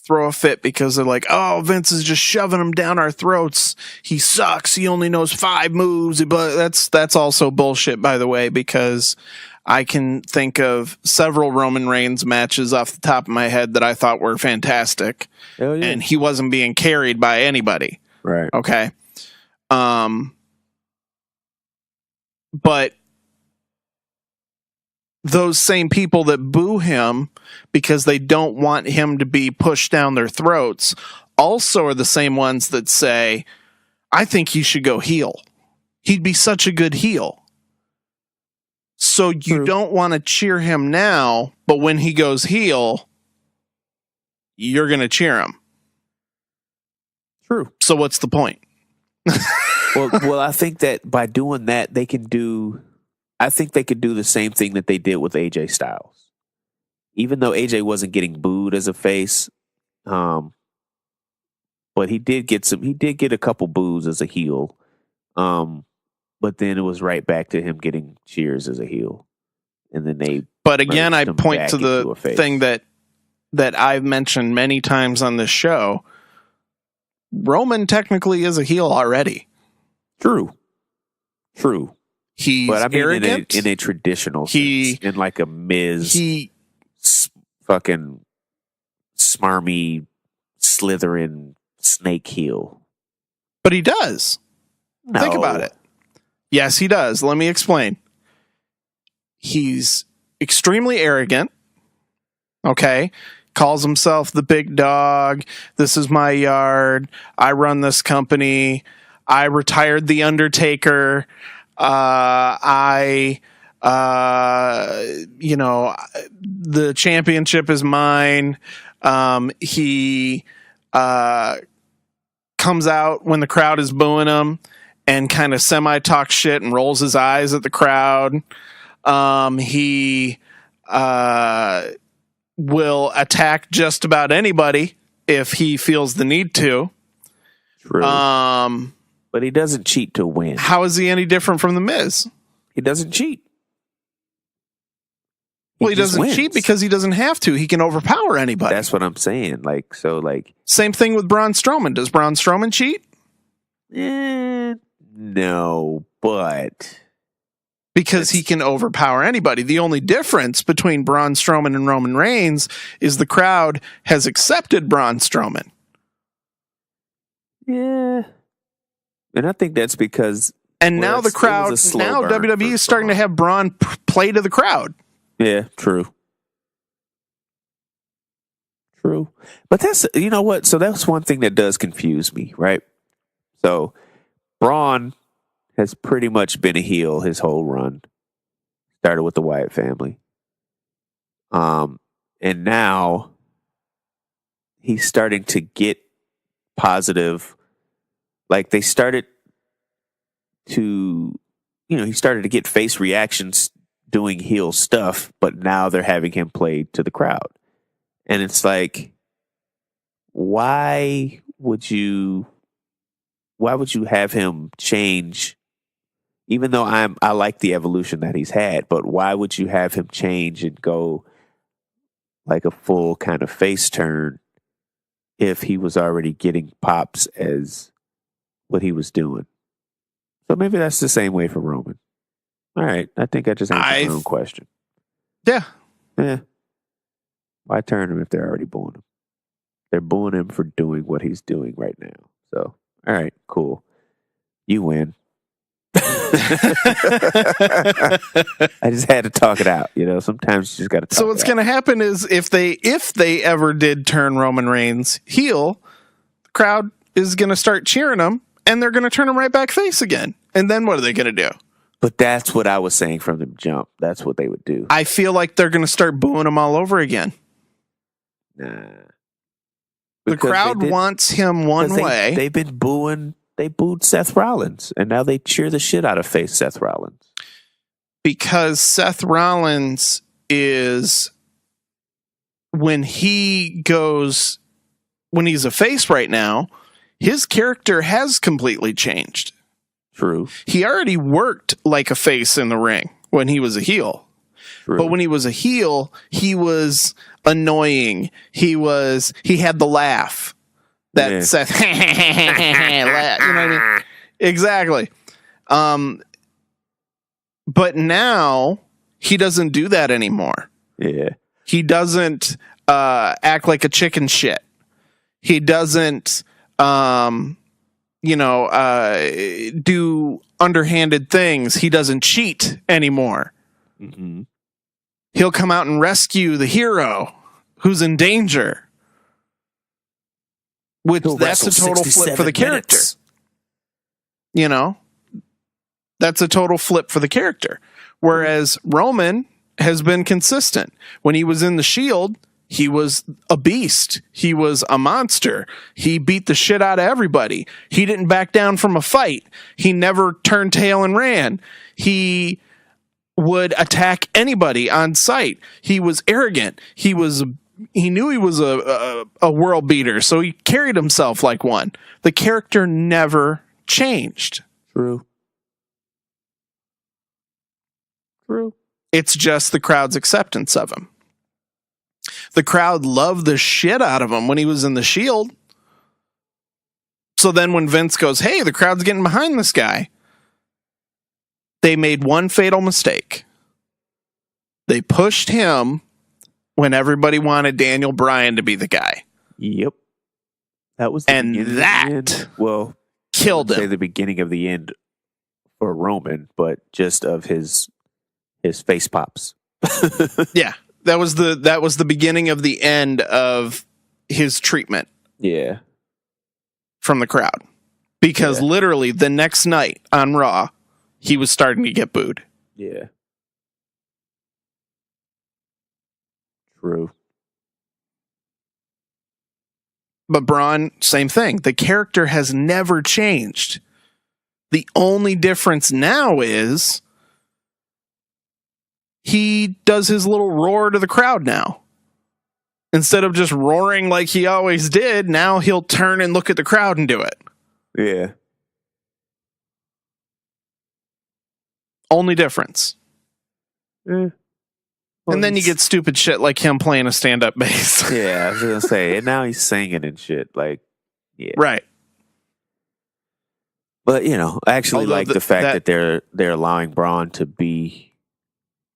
A: throw a fit because they're like, oh, Vince is just shoving him down our throats. He sucks. He only knows 5 moves. But that's also bullshit, by the way, because I can think of several Roman Reigns matches off the top of my head that I thought were fantastic.
B: Hell yeah.
A: And he wasn't being carried by anybody.
B: Right.
A: Okay. But those same people that boo him because they don't want him to be pushed down their throats also are the same ones that say, I think he should go heel. He'd be such a good heel. So you don't want to cheer him now, but when he goes heel, you're going to cheer him.
B: True.
A: So what's the point?
B: Well, I think that by doing that, they could do the same thing that they did with AJ Styles. even though AJ wasn't getting booed as a face, but he did get a couple boos as a heel. But then it was right back to him getting cheers as a heel. And then they
A: But again, I point to the thing that I've mentioned many times on this show. Roman technically is a heel already.
B: True.
A: He's
B: but I mean
A: arrogant.
B: In a traditional sense. In like a Miz fucking smarmy Slytherin snake heel.
A: But he does.
B: No.
A: Think about it. Yes, he does. Let me explain. He's extremely arrogant. Okay. Calls himself the big dog. This is my yard. I run this company. I retired the Undertaker. The championship is mine. He comes out when the crowd is booing him and kind of semi-talks shit and rolls his eyes at the crowd. He will attack just about anybody if he feels the need to.
B: True. But he doesn't cheat to win.
A: How is he any different from The Miz?
B: He doesn't cheat.
A: He doesn't cheat because he doesn't have to. He can overpower anybody.
B: That's what I'm saying.
A: Same thing with Braun Strowman. Does Braun Strowman cheat?
B: No, but
A: because he can overpower anybody. The only difference between Braun Strowman and Roman Reigns is the crowd has accepted Braun Strowman.
B: Yeah. And I think that's because...
A: And now the crowd... Now WWE is starting to have Braun play to the crowd.
B: Yeah, true. But that's... You know what? So that's one thing that does confuse me, right? So Braun has pretty much been a heel his whole run. Started with the Wyatt family. And now he's starting to get positive. Like they started to, he started to get face reactions doing heel stuff, but now they're having him play to the crowd. And it's like, why would you have him change? Even though I like the evolution that he's had, but why would you have him change and go like a full kind of face turn if he was already getting pops as what he was doing? So maybe that's the same way for Roman. All right. I think I just answered my own question.
A: Yeah.
B: Why turn him if they're already booing him? They're booing him for doing what he's doing right now. So, all right, cool. You win. I just had to talk it out. Sometimes you just got to talk it out.
A: So what's going to happen is if they ever did turn Roman Reigns heel, the crowd is going to start cheering him and they're going to turn him right back face again. And then what are they going to do?
B: But that's what I was saying from the jump. That's what they would do.
A: I feel like they're going to start booing him all over again.
B: Nah.
A: The crowd wants him one way.
B: They've been booing. They booed Seth Rollins, and now they cheer the shit out of face Seth Rollins.
A: Because Seth Rollins is, when he's a face right now, his character has completely changed.
B: True.
A: He already worked like a face in the ring when he was a heel. True. But when he was a heel, he was annoying. He had the laugh. That Seth, you know what I mean? Exactly. But now he doesn't do that anymore.
B: Yeah.
A: He doesn't act like a chicken shit. He doesn't, do underhanded things. He doesn't cheat anymore.
B: Mm-hmm.
A: He'll come out and rescue the hero who's in danger. Which that's a total flip for the character. That's a total flip for the character. Whereas Roman has been consistent. When he was in the Shield, he was a beast. He was a monster. He beat the shit out of everybody. He didn't back down from a fight. He never turned tail and ran. He would attack anybody on sight. He was arrogant. He knew he was a world beater, so he carried himself like one. The character never changed.
B: True.
A: It's just the crowd's acceptance of him. The crowd loved the shit out of him when he was in the Shield. So then when Vince goes, hey, the crowd's getting behind this guy, they made one fatal mistake. They pushed him when everybody wanted Daniel Bryan to be the guy.
B: Yep. That was the
A: and
B: beginning
A: that
B: of the end. Well,
A: killed
B: I would say
A: him.
B: the beginning of the end for Roman, but just of his face pops.
A: Yeah. That was the beginning of the end of his treatment.
B: Yeah.
A: From the crowd. Because literally the next night on Raw, he was starting to get booed.
B: Yeah. True.
A: But Braun, same thing. The character has never changed. The only difference now is he does his little roar to the crowd now. Instead of just roaring like he always did, now he'll turn and look at the crowd and do it.
B: Yeah.
A: Only difference.
B: Well,
A: And then you get stupid shit like him playing a stand-up bass.
B: Yeah, I was gonna say, and now he's singing and shit. Like, yeah,
A: Right.
B: But I actually
A: Although
B: like the fact that they're allowing Braun to be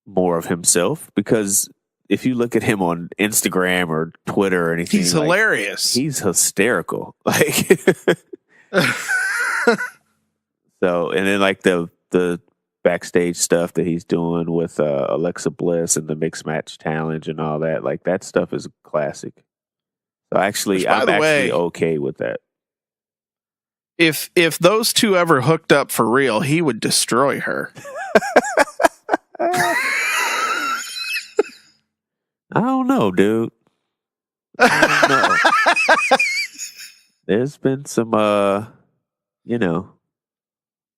B: more of himself, because if you look at him on Instagram or Twitter or anything,
A: He's hilarious.
B: He's hysterical. Like, so, and then like the backstage stuff that he's doing with Alexa Bliss and the mixed match challenge and all that, like that stuff is a classic. So actually, I'm actually okay with that.
A: If those two ever hooked up for real, he would destroy her.
B: I don't know, dude. I don't know. There's been some,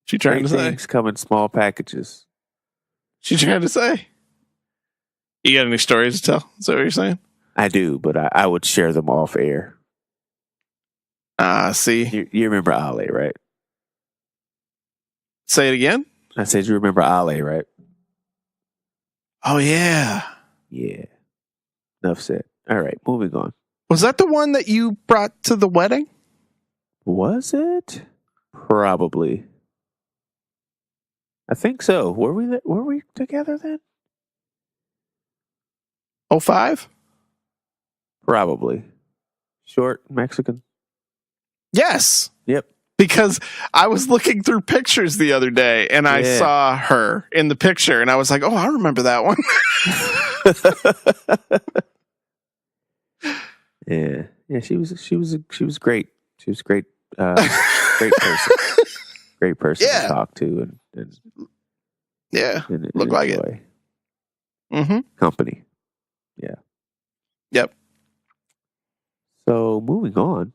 A: She trying to say?
B: things come in small packages.
A: She trying to say? You got any stories to tell? Is that what you're saying?
B: I do, but I would share them off air.
A: See.
B: You remember Ale, right?
A: Say it again?
B: I said you remember Ale, right?
A: Oh, yeah.
B: Yeah. Enough said. All right, moving on.
A: Was that the one that you brought to the wedding?
B: Was it? Probably. I think so. Were we together then?
A: 05?
B: Probably. Short Mexican.
A: Yes.
B: Yep.
A: Because I was looking through pictures the other day and I saw her in the picture and I was like, oh, I remember that one.
B: Yeah. She was great. She was great. Great person. Great person to talk to and
A: look like it. Mm-hmm.
B: Company. Yeah.
A: Yep.
B: So moving on.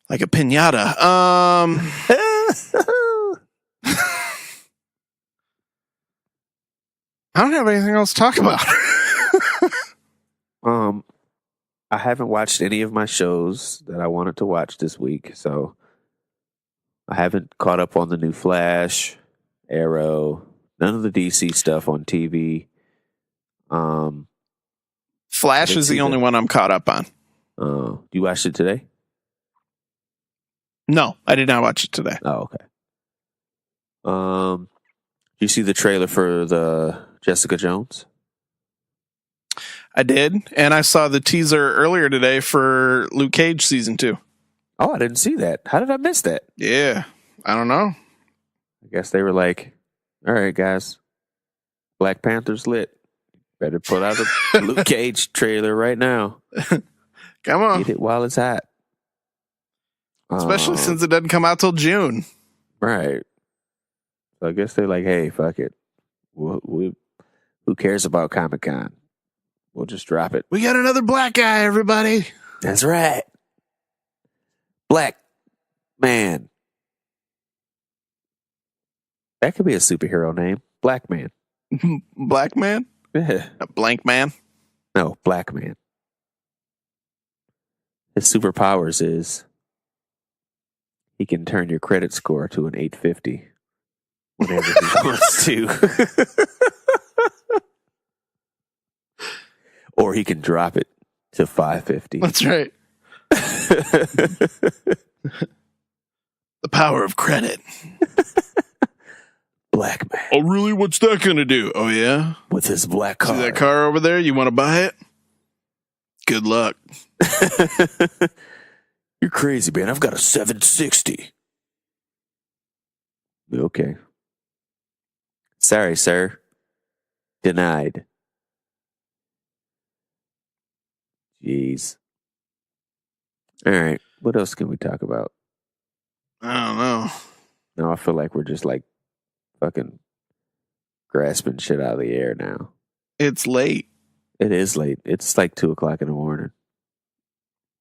A: Like a piñata. I don't have anything else to talk about.
B: I haven't watched any of my shows that I wanted to watch this week, so I haven't caught up on the new Flash, Arrow, none of the DC stuff on TV.
A: Flash is the only one I'm caught up on.
B: You watched it today?
A: No, I did not watch it today.
B: Oh, okay. You see the trailer for the Jessica Jones?
A: I did, and I saw the teaser earlier today for Luke Cage season 2.
B: Oh, I didn't see that. How did I miss that?
A: Yeah, I don't know.
B: I guess they were like, all right, guys, Black Panther's lit. Better put out a Luke Cage trailer right now.
A: Come on.
B: Get it while it's hot.
A: Especially since it doesn't come out till June.
B: Right. So I guess they're like, hey, fuck it. Who cares about Comic-Con? We'll just drop it.
A: We got another black guy, everybody.
B: That's right. Black man. That could be a superhero name. Black Man.
A: Black Man?
B: Yeah.
A: A blank man?
B: No, Black Man. His superpowers is he can turn your credit score to an 850 whenever he wants to. Or he can drop it to 550.
A: That's right. The power of credit.
B: Black Man.
A: Oh, really? What's that going to do? Oh, yeah?
B: With his black car.
A: See that car over there? You want to buy it? Good luck.
B: You're crazy, man. I've got a 760. Okay. Sorry, sir. Denied. Jeez. All right. What else can we talk about?
A: I don't know.
B: No, I feel like we're just like fucking grasping shit out of the air now.
A: It's late.
B: It is late. It's like 2:00 in the morning.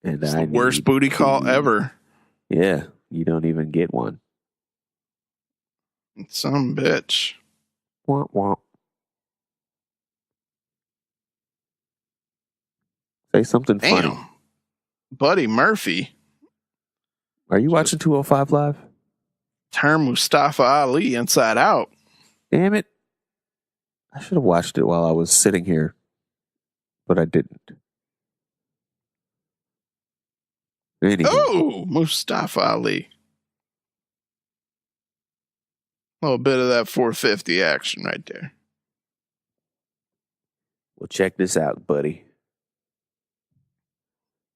B: And
A: It's the worst booty call ever.
B: Yeah. You don't even get one.
A: Some bitch.
B: Womp womp. Say something funny.
A: Damn. Buddy Murphy.
B: Are you watching 205 Live?
A: Turn Mustafa Ali inside out.
B: Damn it. I should have watched it while I was sitting here, but I didn't. Anyway.
A: Oh, Mustafa Ali. A little bit of that 450 action right there.
B: Well, check this out, buddy.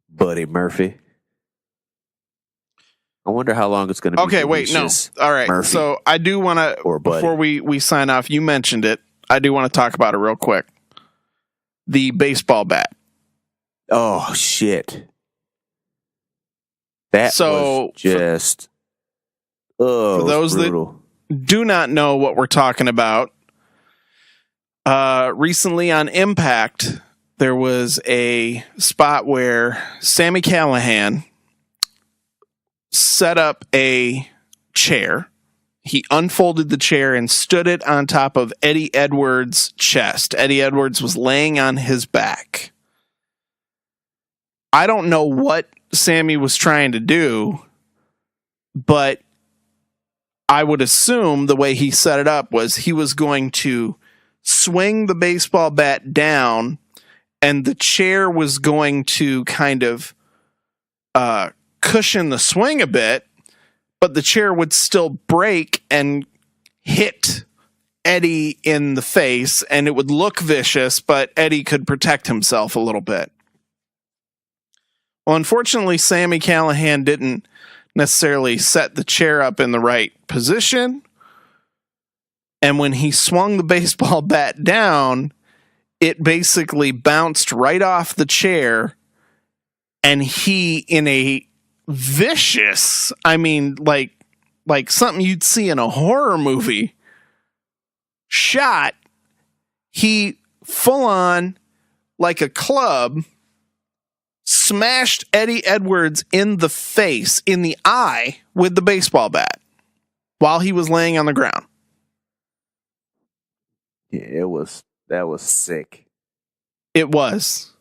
B: Buddy Murphy. I wonder how long it's going to be.
A: Okay, wait, no. All right.
B: Murphy.
A: So I do want to, before we sign off, you mentioned it. I do want to talk about it real quick. The baseball bat.
B: Oh, shit. That was just,
A: for those
B: brutal.
A: That do not know what we're talking about, recently on Impact, there was a spot where Sami Callihan set up a chair. He unfolded the chair and stood it on top of Eddie Edwards' chest. Eddie Edwards was laying on his back. I don't know what Sammy was trying to do, but I would assume the way he set it up was he was going to swing the baseball bat down and the chair was going to kind of cushion the swing a bit, but the chair would still break and hit Eddie in the face, and it would look vicious, but Eddie could protect himself a little bit. Well, unfortunately, Sami Callihan didn't necessarily set the chair up in the right position, and when he swung the baseball bat down, it basically bounced right off the chair, and he, in a vicious, I mean, like something you'd see in a horror movie shot, he full on, like a club, smashed Eddie Edwards in the face, in the eye, with the baseball bat while he was laying on the ground.
B: Yeah, that was sick.
A: It was.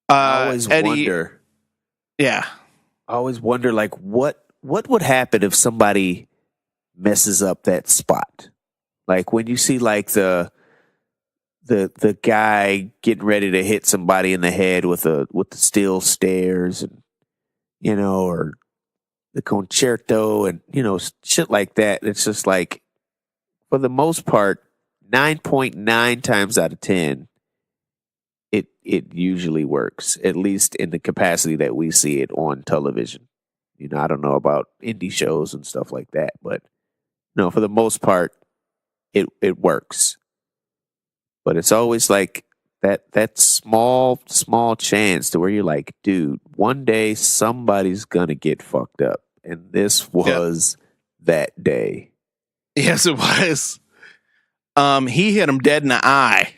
B: I always wonder.
A: Yeah.
B: I always wonder, like, what would happen if somebody messes up that spot? Like when you see like the guy getting ready to hit somebody in the head with the steel stairs, and or the concerto, and shit like that. It's just like, for the most part, 9.9 times out of 10, it usually works, at least in the capacity that we see it on television. I don't know about indie shows and stuff like that, but for the most part, it works. But it's always like that small chance to where you're like, dude, one day somebody's gonna get fucked up, and this was that day.
A: Yes, it was. He hit him dead in the eye.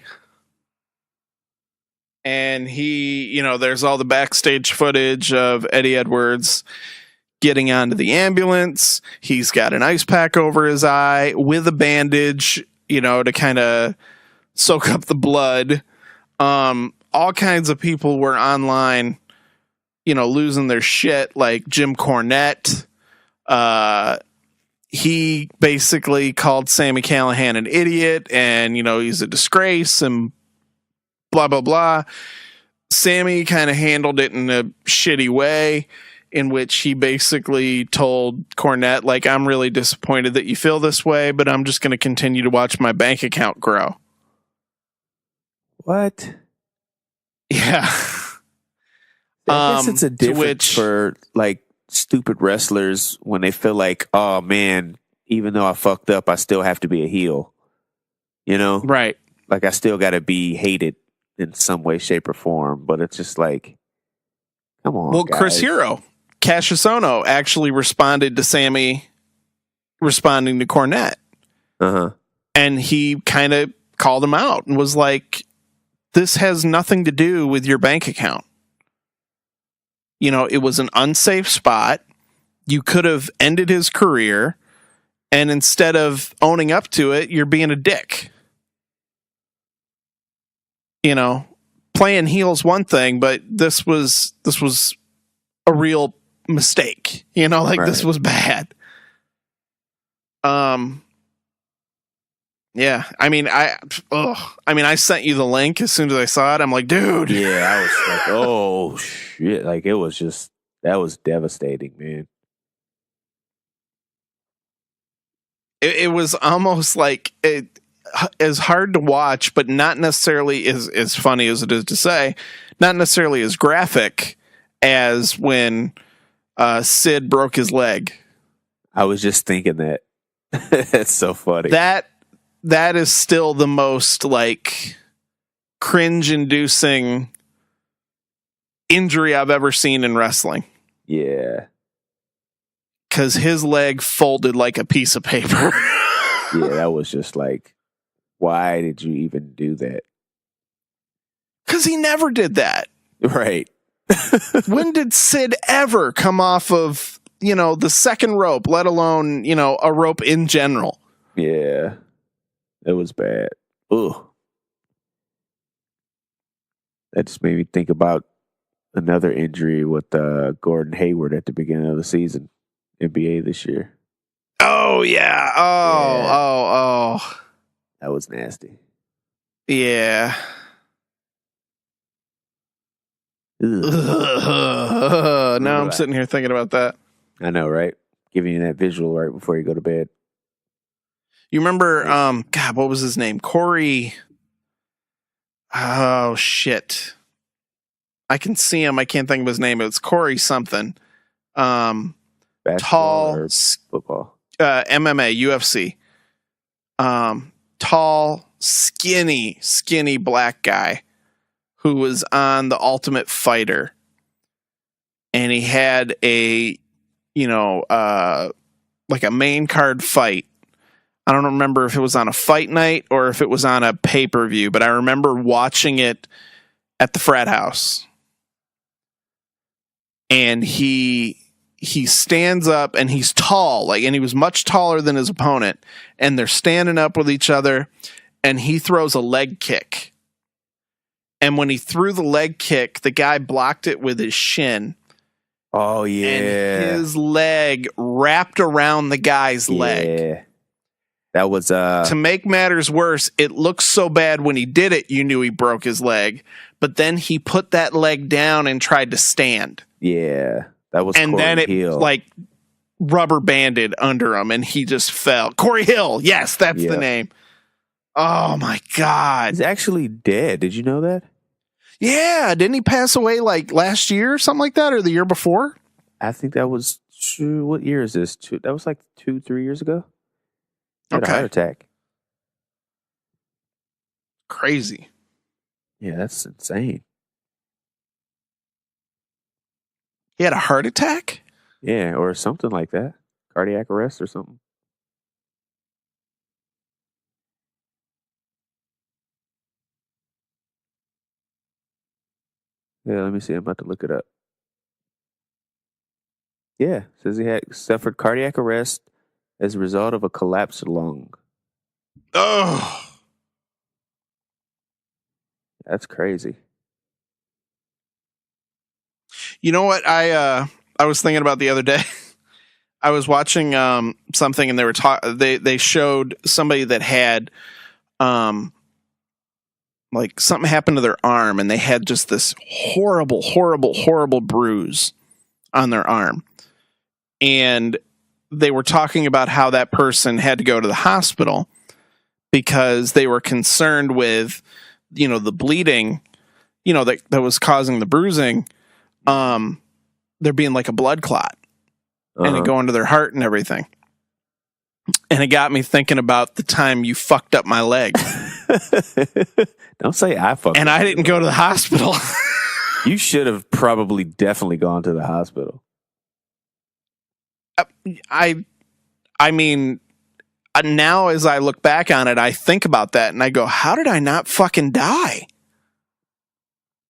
A: And he, there's all the backstage footage of Eddie Edwards getting onto the ambulance. He's got an ice pack over his eye with a bandage, to kind of soak up the blood. All kinds of people were online, losing their shit, like Jim Cornette. He basically called Sami Callihan an idiot and, he's a disgrace and blah, blah, blah. Sami kind of handled it in a shitty way, in which he basically told Cornette, like, I'm really disappointed that you feel this way, but I'm just going to continue to watch my bank account grow.
B: What?
A: Yeah.
B: I guess it's a difference for, like, stupid wrestlers when they feel like, oh, man, even though I fucked up, I still have to be a heel.
A: Right.
B: Like, I still got to be hated in some way, shape, or form. But it's just like, come on,
A: well,
B: guys.
A: Chris Hero, Cassius Ohno, actually responded to Sami responding to Cornette.
B: Uh-huh.
A: And he kind of called him out and was like, this has nothing to do with your bank account. It was an unsafe spot. You could have ended his career, and instead of owning up to it, you're being a dick. Playing heel's one thing, but this was a real mistake.
B: Right.
A: This was bad. Yeah. I sent you the link as soon as I saw it. I'm like, dude.
B: Yeah, I was like, oh shit. Like, it was just, that was devastating, man.
A: It was almost like it is hard to watch, but not necessarily as funny as it is to say, not necessarily as graphic as when Sid broke his leg.
B: I was just thinking that. That's so funny.
A: That is still the most, like, cringe-inducing injury I've ever seen in wrestling.
B: Yeah.
A: Because his leg folded like a piece of paper.
B: Yeah, that was just like, why did you even do that?
A: Because he never did that.
B: Right.
A: When did Sid ever come off of, the second rope, let alone, a rope in general?
B: Yeah. It was bad. Ugh. That just made me think about another injury with Gordon Hayward at the beginning of the season, NBA this year.
A: Oh, yeah. Oh.
B: That was nasty.
A: Yeah.
B: Ugh.
A: Now I'm sitting here thinking about that.
B: I know, right? Giving you that visual right before you go to bed.
A: You remember, God, what was his name? Corey. Oh, shit. I can see him. I can't think of his name. It's Corey something.
B: Basketball
A: Tall,
B: or football.
A: MMA, UFC. Tall, skinny black guy who was on The Ultimate Fighter. And he had a, like a main card fight. I don't remember if it was on a fight night or if it was on a pay-per-view, but I remember watching it at the frat house. And he stands up and he's tall, and he was much taller than his opponent, and they're standing up with each other, and he throws a leg kick. And when he threw the leg kick, the guy blocked it with his shin.
B: Oh, yeah.
A: And his leg wrapped around the guy's leg.
B: That was
A: to make matters worse, it looked so bad when he did it, you knew he broke his leg. But then he put that leg down and tried to stand.
B: Yeah. That was
A: and
B: Corey
A: then it
B: Hill.
A: like rubber banded under him and he just fell. Corey Hill, yes, that's the name. Oh my God.
B: He's actually dead. Did you know that?
A: Yeah, didn't he pass away like last year or something like that, or the year before?
B: I think that was what year is this? That was like 2-3 years ago. He had a heart attack.
A: Crazy.
B: Yeah, that's insane.
A: He had a heart attack?
B: Yeah, or something like that. Cardiac arrest or something. Yeah, let me see. I'm about to look it up. Yeah, says he had suffered cardiac arrest as a result of a collapsed lung.
A: Oh,
B: That's crazy.
A: you know what I was thinking about the other day? I was watching something, and they were they showed somebody that had like something happened to their arm, and they had just this horrible bruise on their arm. And they were talking about how that person had to go to the hospital because they were concerned with, the bleeding, that was causing the bruising. There being like a blood clot and it going to their heart and everything. And it got me thinking about the time you fucked up my leg.
B: Don't say I fucked
A: and
B: up.
A: I didn't go to the hospital.
B: You should have definitely gone to the hospital.
A: I mean, now as I look back on it, I think about that and I go, how did I not fucking die?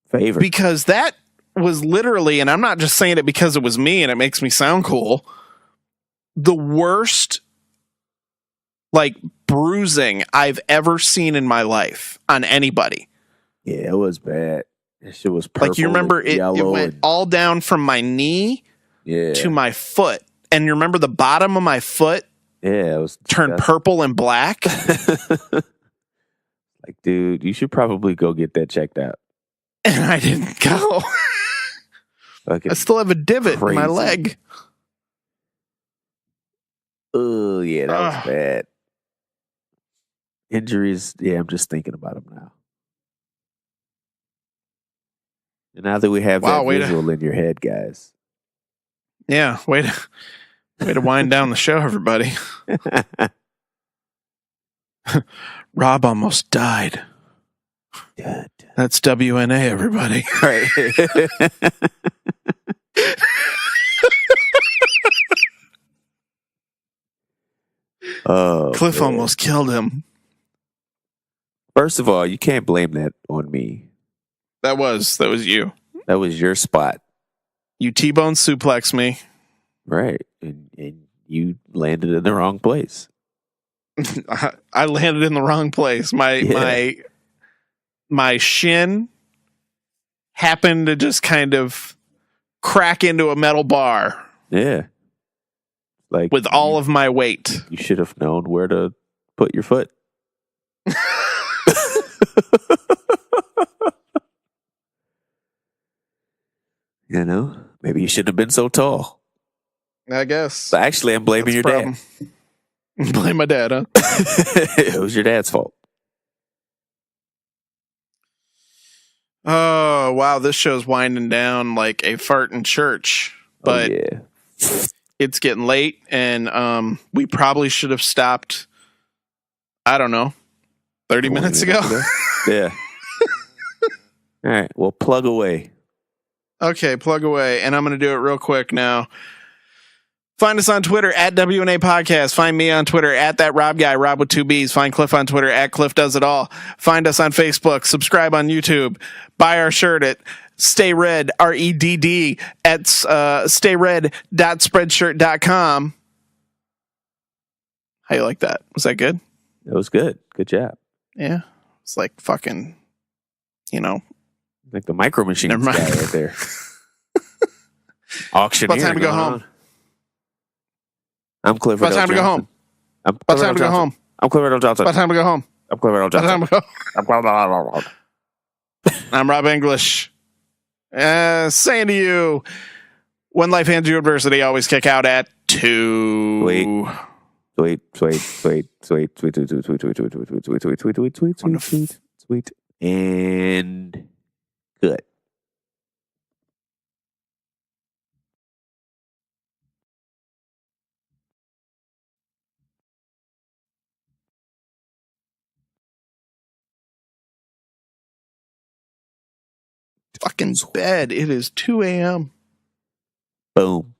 B: Favor.
A: Because that was literally, and I'm not just saying it because it was me and it makes me sound cool, the worst like bruising I've ever seen in my life on anybody.
B: Yeah, it was bad. That shit was purple.
A: Like, you remember it went all down from my knee to my foot. And you remember the bottom of my foot?
B: Yeah, it was
A: turned purple and black.
B: Like, dude, you should probably go get that checked out.
A: And I didn't go. I still have a divot in my leg.
B: Oh, yeah, that was bad. Injuries, yeah, I'm just thinking about them now. And now that we have that visual in your head, guys.
A: Yeah, way to wind down the show, everybody. Robb almost died.
B: Good.
A: That's WNA, everybody.
B: Right.
A: Cliff almost killed him.
B: First of all, you can't blame that on me.
A: That was you.
B: That was your spot.
A: You T-bone suplex me.
B: Right. And you landed in the wrong place.
A: I landed in the wrong place. My shin happened to just kind of crack into a metal bar.
B: Yeah. Like,
A: with all of my weight.
B: You should have known where to put your foot. Maybe you shouldn't have been so tall.
A: I guess.
B: So actually, I'm blaming your dad.
A: Blame my dad, huh?
B: It was your dad's fault.
A: Oh, wow. This show's winding down like a fart in church. But it's getting late, and we probably should have stopped, I don't know, 30 minutes ago.
B: Yeah. All right. Well, plug away.
A: Okay, plug away. And I'm going to do it real quick now. Find us on Twitter at WNA Podcast. Find me on Twitter at that Rob guy, Rob with 2 B's. Find Cliff on Twitter at Cliff Does It All. Find us on Facebook. Subscribe on YouTube. Buy our shirt at Stay Red, REDD, at stayred.spreadshirt.com. How you like that? Was that good?
B: It was good. Good job.
A: Yeah. It's like fucking,
B: like the Micro Machines guy right there. Auctioneer.
A: About time to go home.
B: I'm Clifford.
A: About time to go home. About time to go home.
B: I'm Clifford Johnson.
A: About time to go home.
B: I'm Clifford Johnson.
A: I'm Rob English. Saying to you, when life hands you adversity, always kick out at 2.
B: Sweet. And good.
A: Fucking bed. It is 2 a.m.
B: Boom.